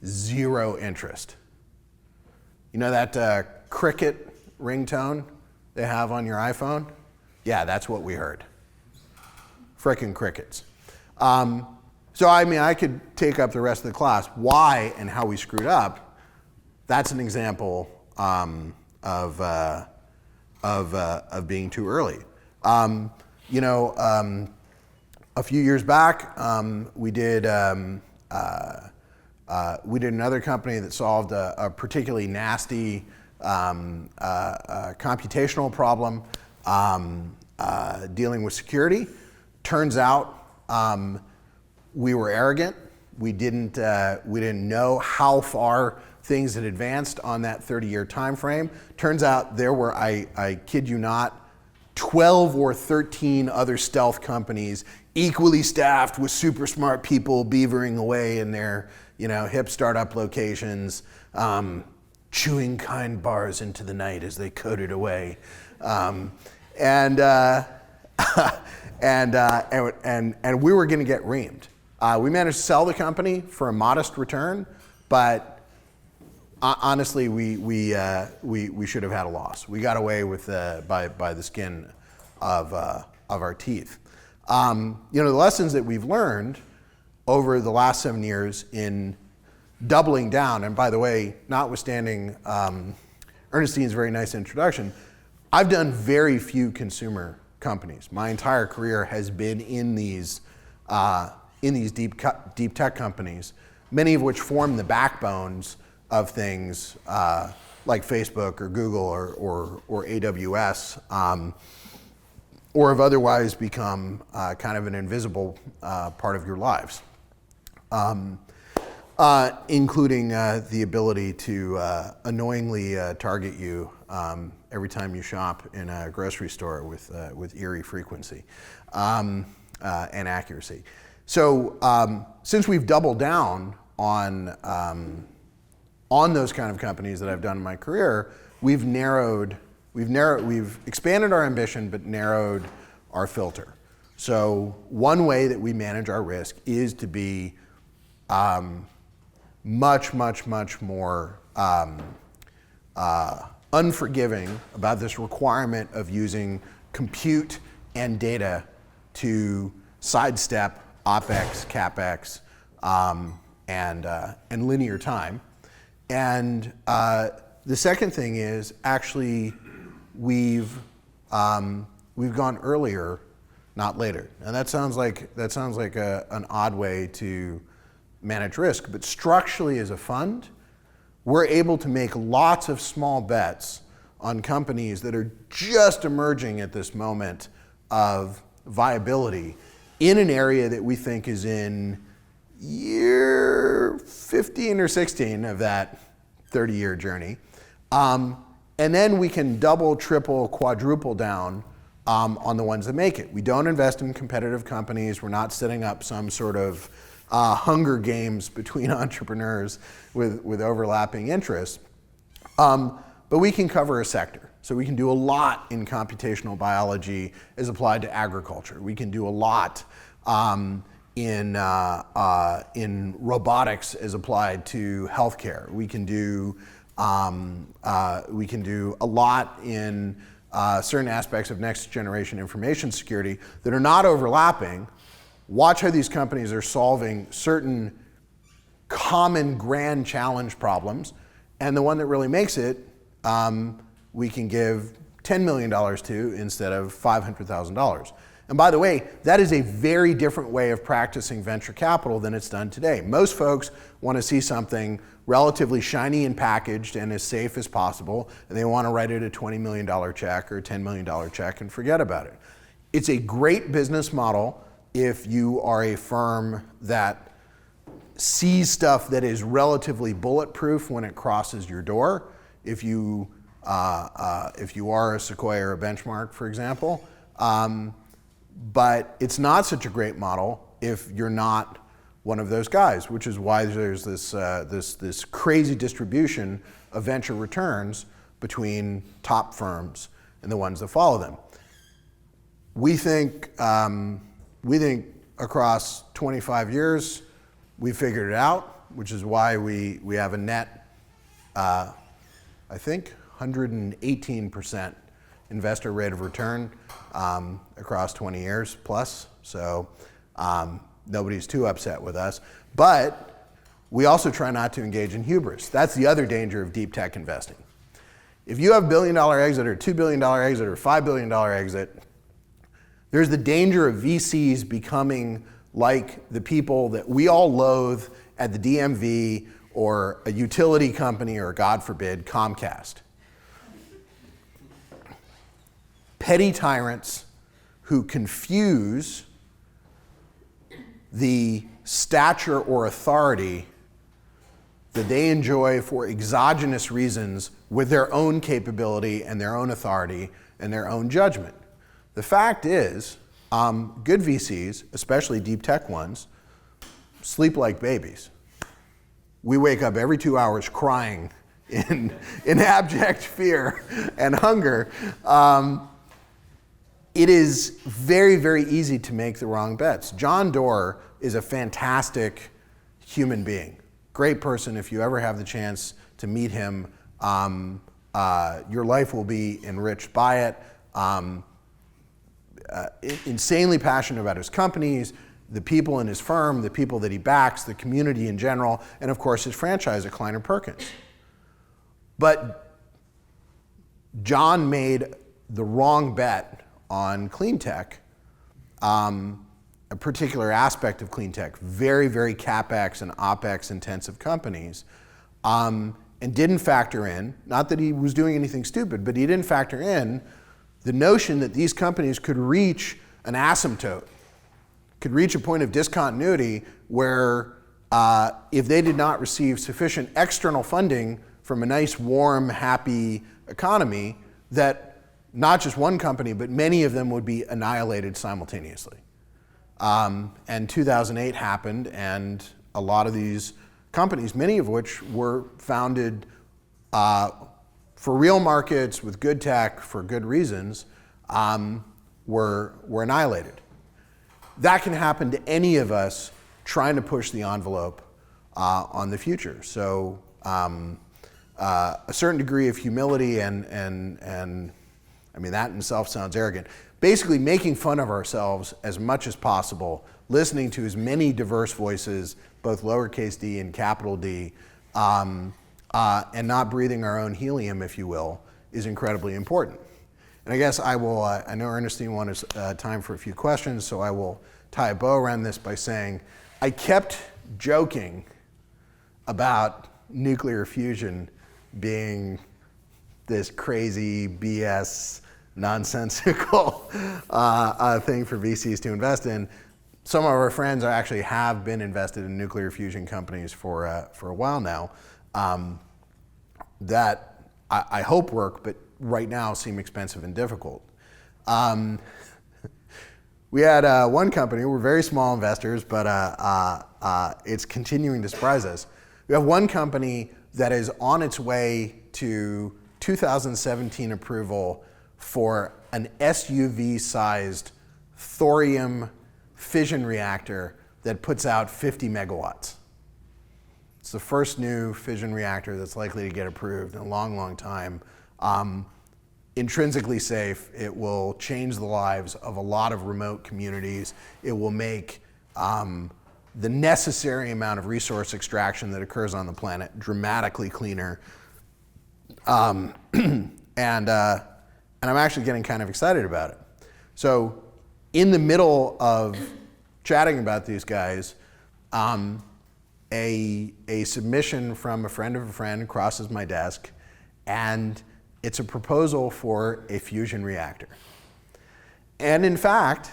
[SPEAKER 2] Zero interest. You know that cricket ringtone they have on your iPhone? Yeah, that's what we heard. Frickin' crickets. So I mean, I could take up the rest of the class. Why and how we screwed up, that's an example of being too early. A few years back, we did another company that solved a particularly nasty computational problem dealing with security. Turns out we were arrogant. We didn't know how far things had advanced on that 30-year time frame. Turns out there were, I kid you not, 12 or 13 other stealth companies equally staffed with super smart people beavering away in their hip startup locations, chewing kind bars into the night as they coded away. And we were going to get reamed. We managed to sell the company for a modest return, but honestly, we should have had a loss. We got away with by the skin of our teeth. The lessons that we've learned over the last 7 years in doubling down, and by the way, notwithstanding Ernestine's very nice introduction, I've done very few consumer companies. My entire career has been in these deep tech companies, many of which form the backbones of things like Facebook or Google or AWS, or have otherwise become kind of an invisible part of your lives, including the ability to annoyingly target you every time you shop in a grocery store with eerie frequency and accuracy. So since we've doubled down on those kind of companies that I've done in my career, we've expanded our ambition but narrowed our filter. So one way that we manage our risk is to be much more unforgiving about this requirement of using compute and data to sidestep OpEx, CapEx, and linear time. And the second thing is actually we've gone earlier, not later. And that sounds like an odd way to manage risk, but structurally as a fund, we're able to make lots of small bets on companies that are just emerging at this moment of viability in an area that we think is in year 15 or 16 of that 30-year journey. And then we can double, triple, quadruple down on the ones that make it. We don't invest in competitive companies. We're not setting up some sort of Hunger Games between entrepreneurs with overlapping interests. But we can cover a sector. So we can do a lot in computational biology as applied to agriculture. We can do a lot in robotics as applied to healthcare. We can do a lot in certain aspects of next generation information security that are not overlapping. Watch how these companies are solving certain common grand challenge problems, and the one that really makes it, we can give $10 million to instead of $500,000. And by the way, that is a very different way of practicing venture capital than it's done today. Most folks want to see something relatively shiny and packaged and as safe as possible, and they want to write it a $20 million check or a $10 million check and forget about it. It's a great business model if you are a firm that sees stuff that is relatively bulletproof when it crosses your door. If you are a Sequoia or a Benchmark, for example. But it's not such a great model if you're not one of those guys, which is why there's this crazy distribution of venture returns between top firms and the ones that follow them. We think across 25 years, we figured it out, which is why we have a net, I think, 118% investor rate of return across 20 years plus. So nobody's too upset with us. But we also try not to engage in hubris. That's the other danger of deep tech investing. If you have $1 billion exit or $2 billion exit or $5 billion exit, there's the danger of VCs becoming like the people that we all loathe at the DMV or a utility company or, God forbid, Comcast. Petty tyrants who confuse the stature or authority that they enjoy for exogenous reasons with their own capability and their own authority and their own judgment. The fact is, good VCs, especially deep tech ones, sleep like babies. We wake up every 2 hours crying in abject fear and hunger. It is very, very easy to make the wrong bets. John Doerr is a fantastic human being. Great person. If you ever have the chance to meet him, your life will be enriched by it. Insanely passionate about his companies, the people in his firm, the people that he backs, the community in general, and of course his franchise at Kleiner Perkins. But John made the wrong bet on clean tech, a particular aspect of clean tech, very, very CapEx and OpEx intensive companies, and didn't factor in, not that he was doing anything stupid, but he didn't factor in the notion that these companies could reach an asymptote, could reach a point of discontinuity where if they did not receive sufficient external funding from a nice, warm, happy economy, that not just one company, but many of them would be annihilated simultaneously. And 2008 happened, and a lot of these companies, many of which were founded for real markets with good tech for good reasons, were annihilated. That can happen to any of us trying to push the envelope on the future. So a certain degree of humility and I mean, that in itself sounds arrogant. Basically making fun of ourselves as much as possible, listening to as many diverse voices, both lowercase d and capital D, and not breathing our own helium, if you will, is incredibly important. And I guess I will, I know Ernestine wanted time for a few questions, so I will tie a bow around this by saying, I kept joking about nuclear fusion being this crazy BS nonsensical thing for VCs to invest in. Some of our friends actually have been invested in nuclear fusion companies for a while now that I hope work, but right now seem expensive and difficult. We had one company, we're very small investors, but it's continuing to surprise us. We have one company that is on its way to 2017 approval for an SUV-sized thorium fission reactor that puts out 50 megawatts. It's the first new fission reactor that's likely to get approved in a long, long time. Intrinsically safe, it will change the lives of a lot of remote communities. It will make the necessary amount of resource extraction that occurs on the planet dramatically cleaner. And I'm actually getting kind of excited about it. So in the middle of chatting about these guys, a submission from a friend of a friend crosses my desk, and it's a proposal for a fusion reactor. And in fact,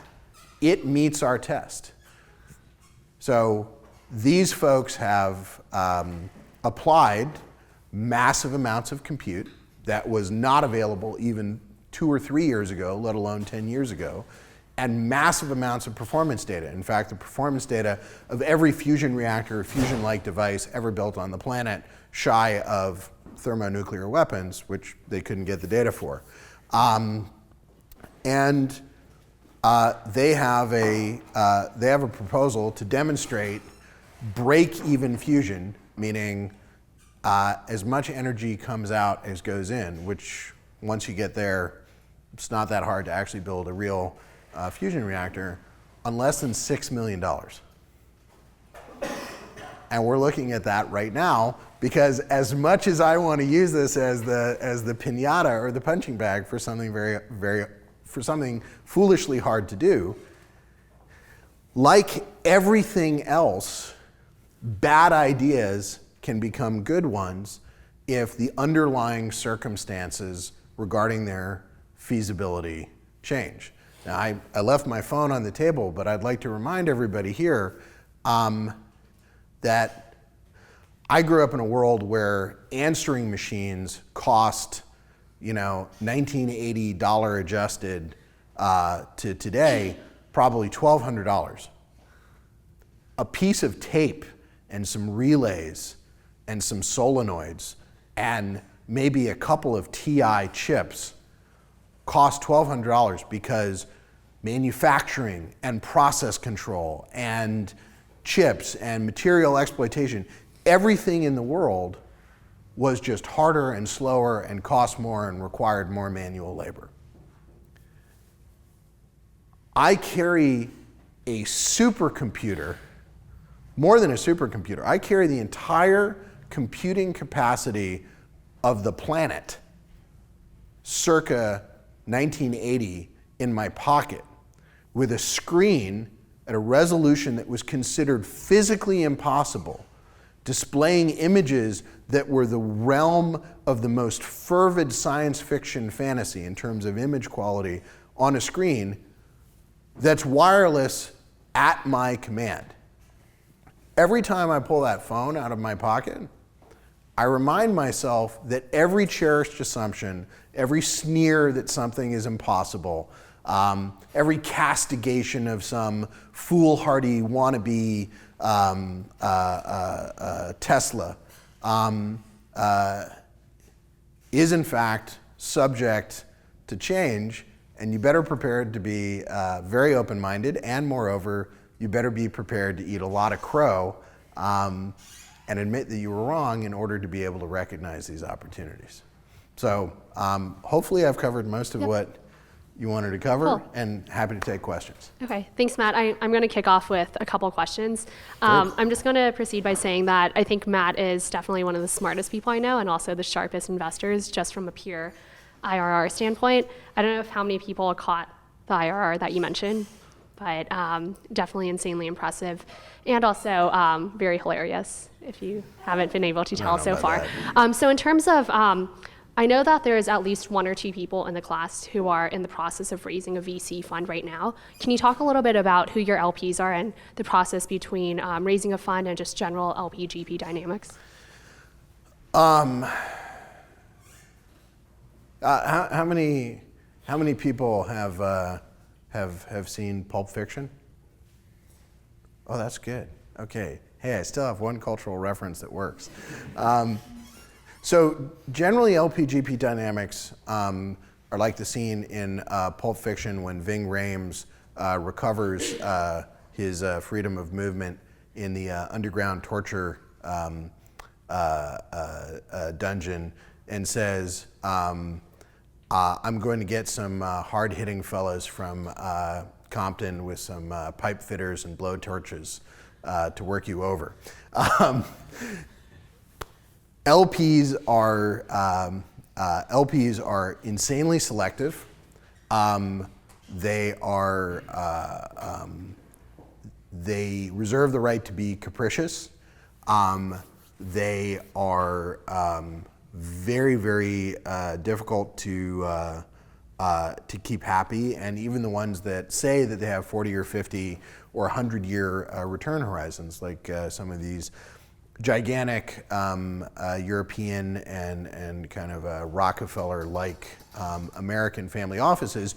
[SPEAKER 2] it meets our test. So these folks have applied massive amounts of compute that was not available even 2 or 3 years ago, let alone 10 years ago, and massive amounts of performance data. In fact, the performance data of every fusion reactor or fusion-like device ever built on the planet, shy of thermonuclear weapons, which they couldn't get the data for. They have a proposal to demonstrate break-even fusion, meaning as much energy comes out as goes in, which once you get there, it's not that hard to actually build a real fusion reactor, on less than $6 million. And we're looking at that right now because as much as I want to use this as the piñata or the punching bag for something for something foolishly hard to do, like everything else, bad ideas can become good ones if the underlying circumstances regarding their feasibility change. Now, I left my phone on the table, but I'd like to remind everybody here that I grew up in a world where answering machines cost, $1980 dollar adjusted to today, probably $1,200. A piece of tape and some relays and some solenoids and maybe a couple of TI chips cost $1,200 because manufacturing and process control and chips and material exploitation, everything in the world was just harder and slower and cost more and required more manual labor. I carry a supercomputer, more than a supercomputer. I carry the entire computing capacity of the planet circa 1980 in my pocket with a screen at a resolution that was considered physically impossible, displaying images that were the realm of the most fervid science fiction fantasy in terms of image quality on a screen that's wireless at my command. Every time I pull that phone out of my pocket, I remind myself that every cherished assumption, every sneer that something is impossible, every castigation of some foolhardy wannabe Tesla is in fact subject to change, and you better prepare to be very open-minded, and moreover, you better be prepared to eat a lot of crow and admit that you were wrong in order to be able to recognize these opportunities. So hopefully I've covered most of what you wanted to cover,
[SPEAKER 1] Cool.
[SPEAKER 2] and happy to take questions.
[SPEAKER 1] Okay, thanks, Matt. I'm going to kick off with a couple questions. I'm just going to proceed by saying that I think Matt is definitely one of the smartest people I know, and also the sharpest investors, just from a pure IRR standpoint. I don't know how many people caught the IRR that you mentioned, but definitely insanely impressive, and also very hilarious, if you haven't been able to tell so far. So in terms of, I know that there is at least one or two people in the class who are in the process of raising a VC fund right now. Can you talk a little bit about who your LPs are and the process between raising a fund and just general LP-GP dynamics?
[SPEAKER 2] How many people have seen Pulp Fiction? Oh, that's good. Okay. Hey, I still have one cultural reference that works. So generally, LP-GP dynamics are like the scene in Pulp Fiction when Ving Rhames recovers his freedom of movement in the underground torture dungeon and says, I'm going to get some hard-hitting fellows from Compton with some pipe fitters and blow torches to work you over. LPs are insanely selective. They reserve the right to be capricious. They are very, very difficult to keep happy, and even the ones that say that they have 40 or 50 or 100-year return horizons, like some of these gigantic European and kind of Rockefeller-like American family offices,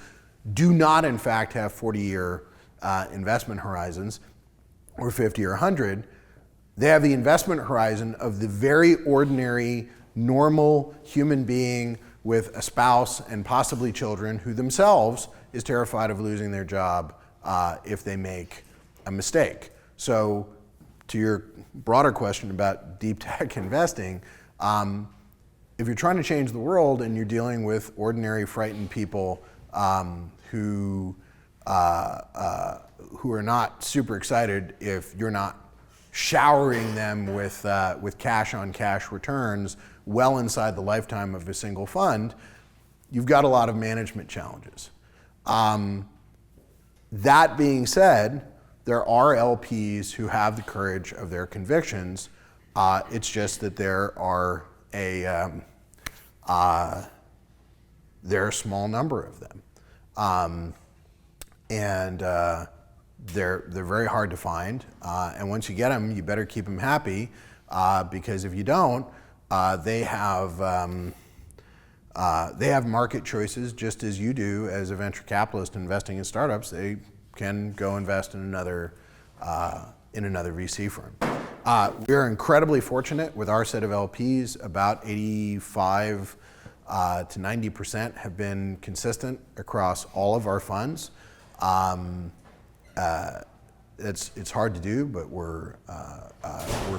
[SPEAKER 2] do not in fact have 40-year investment horizons or 50 or 100. They have the investment horizon of the very ordinary, normal human being with a spouse and possibly children who themselves is terrified of losing their job if they make a mistake. So to your broader question about deep tech investing, if you're trying to change the world and you're dealing with ordinary, frightened people who are not super excited if you're not showering them with cash-on-cash returns well inside the lifetime of a single fund, you've got a lot of management challenges. That being said, there are LPs who have the courage of their convictions. It's just that there are a small number of them, and they're very hard to find. And once you get them, you better keep them happy, because if you don't, they have market choices just as you do as a venture capitalist investing in startups. They can go invest in another VC firm. We're incredibly fortunate with our set of LPs. About 85 to 90% have been consistent across all of our funds. It's hard to do, but we're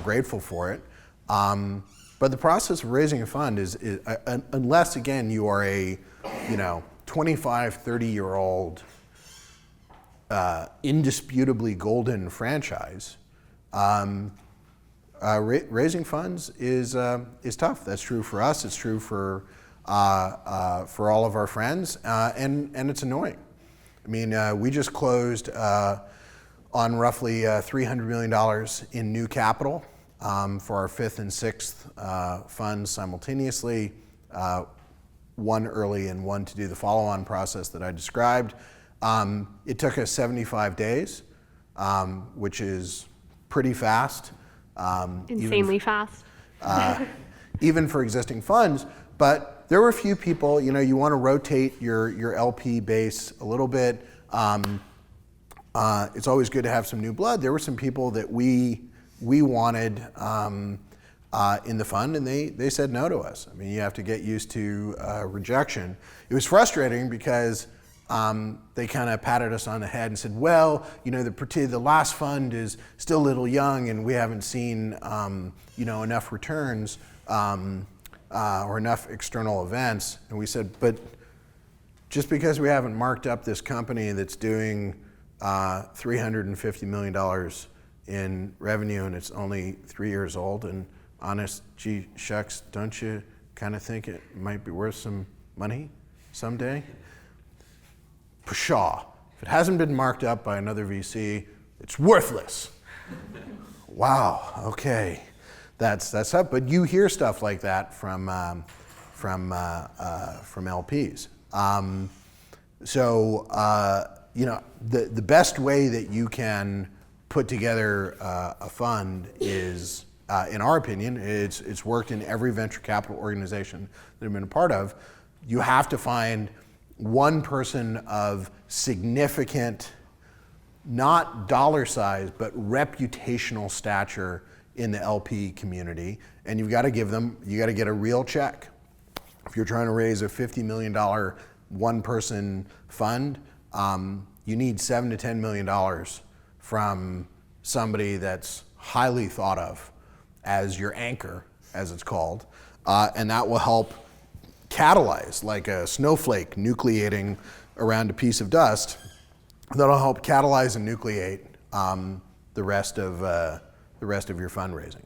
[SPEAKER 2] grateful for it. But the process of raising a fund is unless again you are a 25, 30-year-old indisputably golden franchise, raising funds is tough. That's true for us. It's true for all of our friends, and it's annoying. I mean, we just closed on roughly $300 million in new capital for our fifth and sixth funds simultaneously, one early and one to do the follow-on process that I described. It took us 75 days, which is pretty fast.
[SPEAKER 1] Insanely fast.
[SPEAKER 2] Even for existing funds, but there were a few people, you want to rotate your LP base a little bit. It's always good to have some new blood. There were some people that we wanted in the fund, and they said no to us. I mean, you have to get used to rejection. It was frustrating because they kind of patted us on the head and said, well, the last fund is still a little young and we haven't seen, enough returns or enough external events. And we said, but just because we haven't marked up this company that's doing $350 million in revenue and it's only 3 years old, and honest, gee shucks, don't you kind of think it might be worth some money someday? Pshaw. If it hasn't been marked up by another VC, it's worthless. Wow, okay. That's up. But you hear stuff like that from LPs. The best way that you can put together a fund is, in our opinion, it's worked in every venture capital organization that I've been a part of. You have to find one person of significant, not dollar size, but reputational stature in the LP community, and you got to get a real check. If you're trying to raise a $50 million one-person fund, you need $7 to $10 million from somebody that's highly thought of as your anchor, as it's called, and that will help catalyze, like a snowflake nucleating around a piece of dust. That'll help catalyze and nucleate the rest of your fundraising.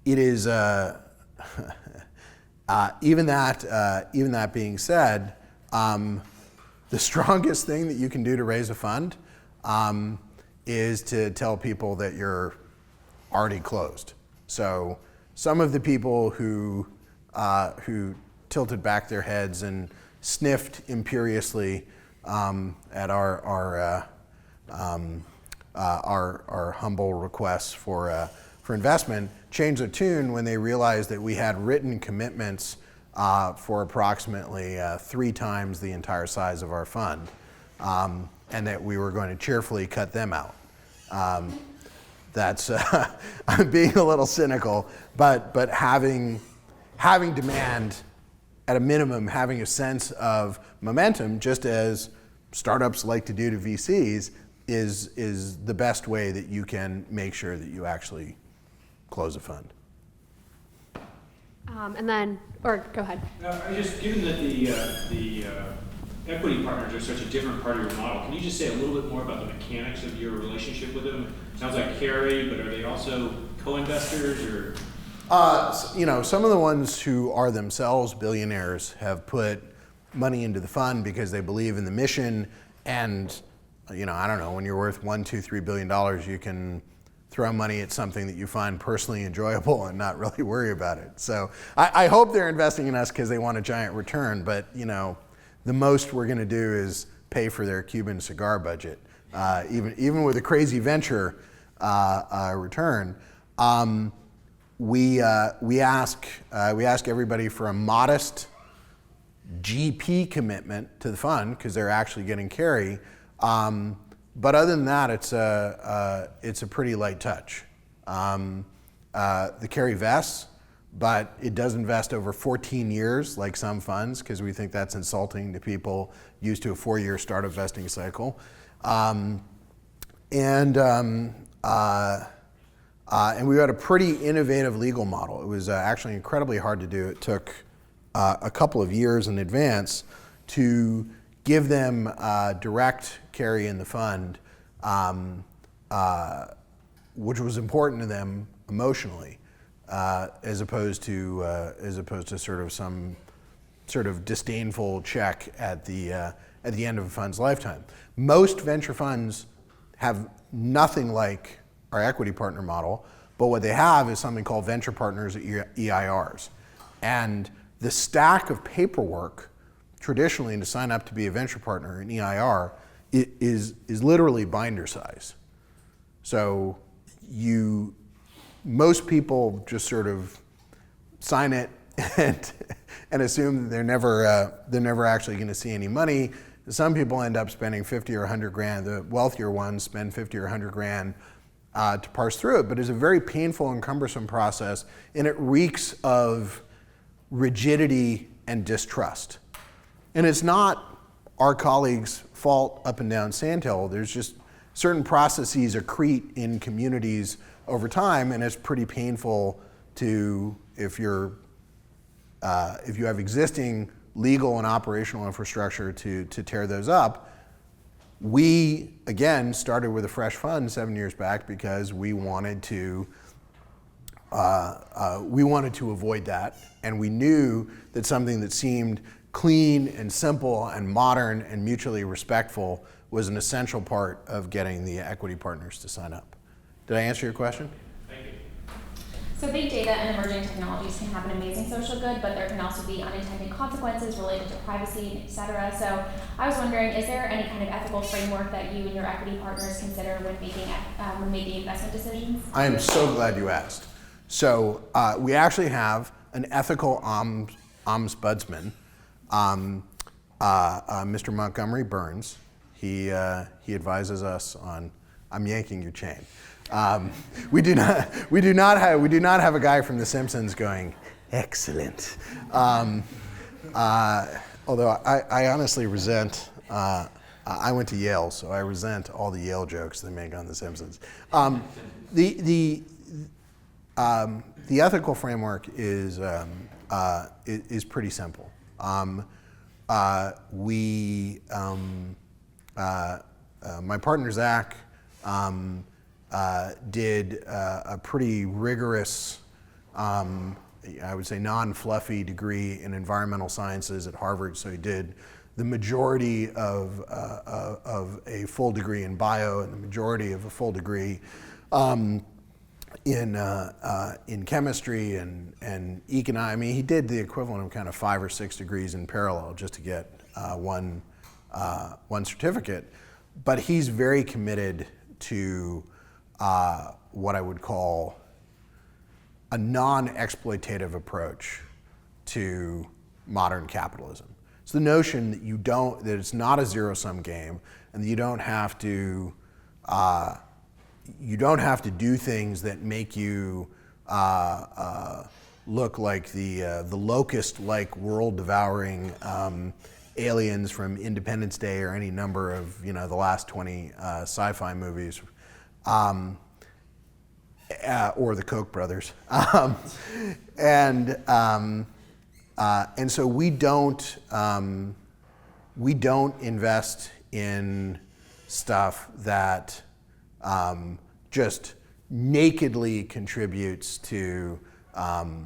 [SPEAKER 2] It is even that being said, the strongest thing that you can do to raise a fund is to tell people that you're already closed. So some of the people who tilted back their heads and sniffed imperiously at our humble requests for investment changed their tune when they realized that we had written commitments for approximately 3 times the entire size of our fund, and that we were going to cheerfully cut them out. That's I'm being a little cynical, but having demand, at a minimum, having a sense of momentum, just as startups like to do to VCs, is the best way that you can make sure that you actually close a fund.
[SPEAKER 1] Go ahead.
[SPEAKER 3] Just given that the equity partners are such a different part of your model, can you just say a little bit more about the mechanics of your relationship with them? Sounds like carry, but are they also co-investors or?
[SPEAKER 2] Some of the ones who are themselves billionaires have put money into the fund because they believe in the mission, and I don't know, when you're worth $1, $2, $3 billion, you can throw money at something that you find personally enjoyable and not really worry about it. So I hope they're investing in us because they want a giant return, but the most we're going to do is pay for their Cuban cigar budget, even with a crazy venture return. We ask everybody for a modest GP commitment to the fund because they're actually getting carry. But other than that, it's a pretty light touch. The carry vests, but it does invest over 14 years, like some funds, because we think that's insulting to people used to a 4-year startup vesting cycle. And we had a pretty innovative legal model. It was actually incredibly hard to do. It took a couple of years in advance to give them direct carry in the fund, which was important to them emotionally, as opposed to sort of some sort of disdainful check at the end of a fund's lifetime. Most venture funds have nothing like our equity partner model, but what they have is something called venture partners EIRs, and the stack of paperwork traditionally to sign up to be a venture partner in EIR is literally binder size. So most people just sort of sign it and assume that they're never actually going to see any money. Some people end up spending 50 or 100 grand. The wealthier ones spend 50 or 100 grand to parse through it, but it's a very painful and cumbersome process, and it reeks of rigidity and distrust. And it's not our colleagues' fault up and down Sandhill. There's just certain processes accrete in communities over time, and it's pretty painful to, if you have existing legal and operational infrastructure, to tear those up. We, again, started with a fresh fund 7 years back because we wanted to avoid that, and we knew that something that seemed clean and simple and modern and mutually respectful was an essential part of getting the equity partners to sign up. Did I answer your question?
[SPEAKER 3] Thank you.
[SPEAKER 4] So big data and emerging technologies can have an amazing social good, but there can also be unintended consequences related to privacy, et cetera. So I was wondering, is there any kind of ethical framework that you and your equity partners consider when making investment decisions?
[SPEAKER 2] I am so glad you asked. So we actually have an ethical ombudsman, Mr. Montgomery Burns. He advises us on. I'm yanking your chain. We do not have a guy from The Simpsons going, excellent. Although I honestly resent. I went to Yale, so I resent all the Yale jokes they make on The Simpsons. The ethical framework is pretty simple. My partner Zach did a pretty rigorous, I would say non-fluffy degree in environmental sciences at Harvard. So he did the majority of a full degree in bio and the majority of a full degree in chemistry and economics. I mean, he did the equivalent of kind of 5 or 6 degrees in parallel just to get one certificate. But he's very committed to what I would call a non-exploitative approach to modern capitalism. It's the notion that that it's not a zero-sum game, and that you don't have to do things that make you look like the locust-like world-devouring aliens from Independence Day or any number of the last 20 sci-fi movies, or the Koch brothers, and so we don't invest in stuff that just nakedly contributes to a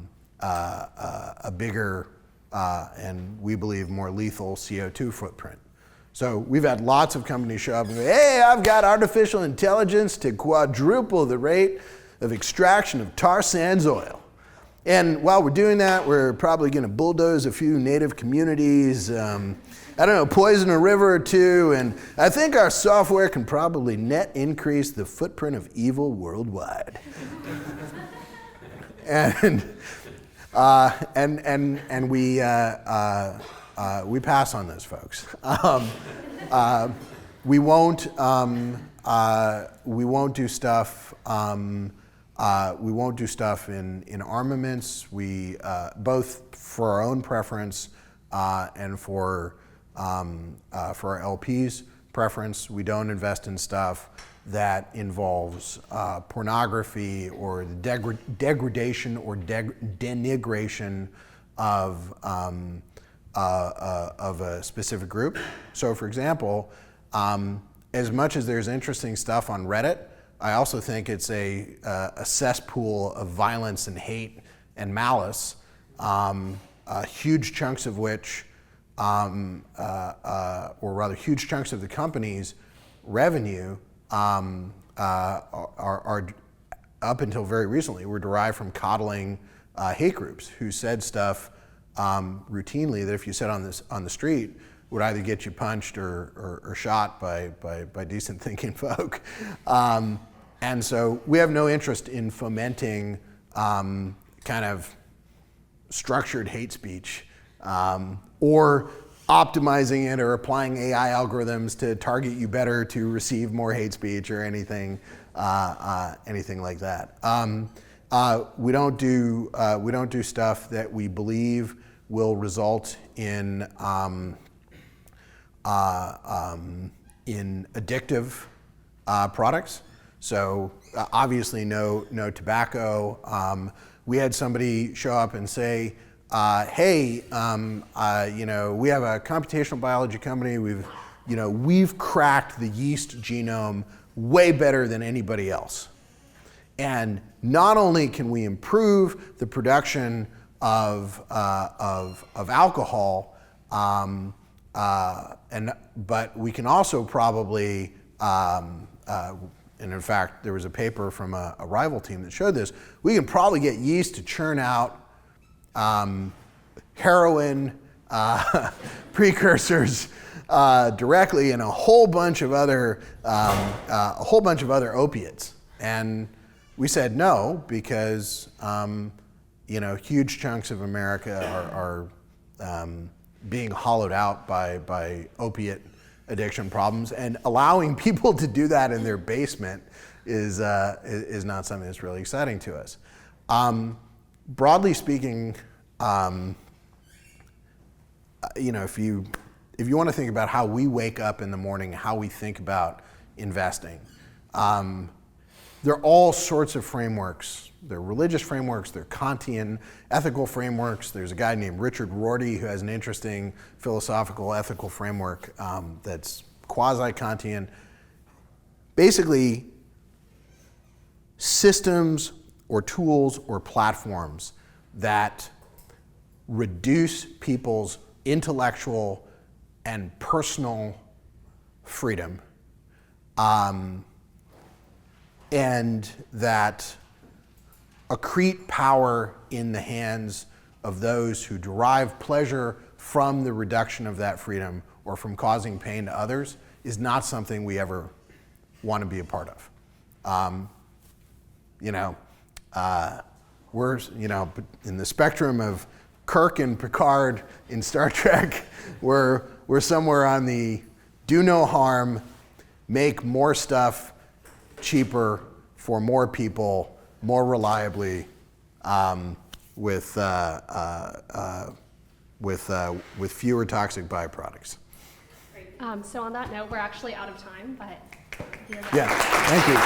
[SPEAKER 2] bigger and we believe more lethal CO2 footprint. So we've had lots of companies show up and go, hey, I've got artificial intelligence to quadruple the rate of extraction of tar sands oil. And while we're doing that, we're probably going to bulldoze a few native communities, poison a river or two, and I think our software can probably net increase the footprint of evil worldwide. and we pass on those folks. We won't do stuff. We won't do stuff in armaments. We both for our own preference and for our LPs' preference. We don't invest in stuff that involves pornography or the degradation or denigration of a specific group. So, for example, as much as there's interesting stuff on Reddit, I also think it's a cesspool of violence and hate and malice, huge chunks of which, or rather huge chunks of the company's revenue are up until very recently were derived from coddling hate groups who said stuff routinely that if you said on the street would either get you punched or shot by decent thinking folk. And so we have no interest in fomenting kind of structured hate speech or optimizing it or applying AI algorithms to target you better to receive more hate speech or anything like that. We don't do stuff that we believe will result in in addictive products. So obviously no tobacco. We had somebody show up and say, hey, we have a computational biology company. We've cracked the yeast genome way better than anybody else. And not only can we improve the production of alcohol, but we can also probably, and in fact, there was a paper from a rival team that showed this, we can probably get yeast to churn out heroin precursors directly, and a whole bunch of other opiates. And we said no, because huge chunks of America are being hollowed out by opiate addiction problems, and allowing people to do that in their basement is not something that's really exciting to us. Broadly speaking, if you want to think about how we wake up in the morning, how we think about investing, there are all sorts of frameworks. There are religious frameworks, there are Kantian ethical frameworks. There's a guy named Richard Rorty who has an interesting philosophical ethical framework that's quasi-Kantian. Basically, systems or tools or platforms that reduce people's intellectual and personal freedom, and that accrete power in the hands of those who derive pleasure from the reduction of that freedom or from causing pain to others is not something we ever want to be a part of. We're, in the spectrum of Kirk and Picard in Star Trek, we're somewhere on the do no harm, make more stuff cheaper for more people, more reliably, with fewer toxic byproducts.
[SPEAKER 1] So on that note, we're actually out of time, but
[SPEAKER 2] yeah, thank you.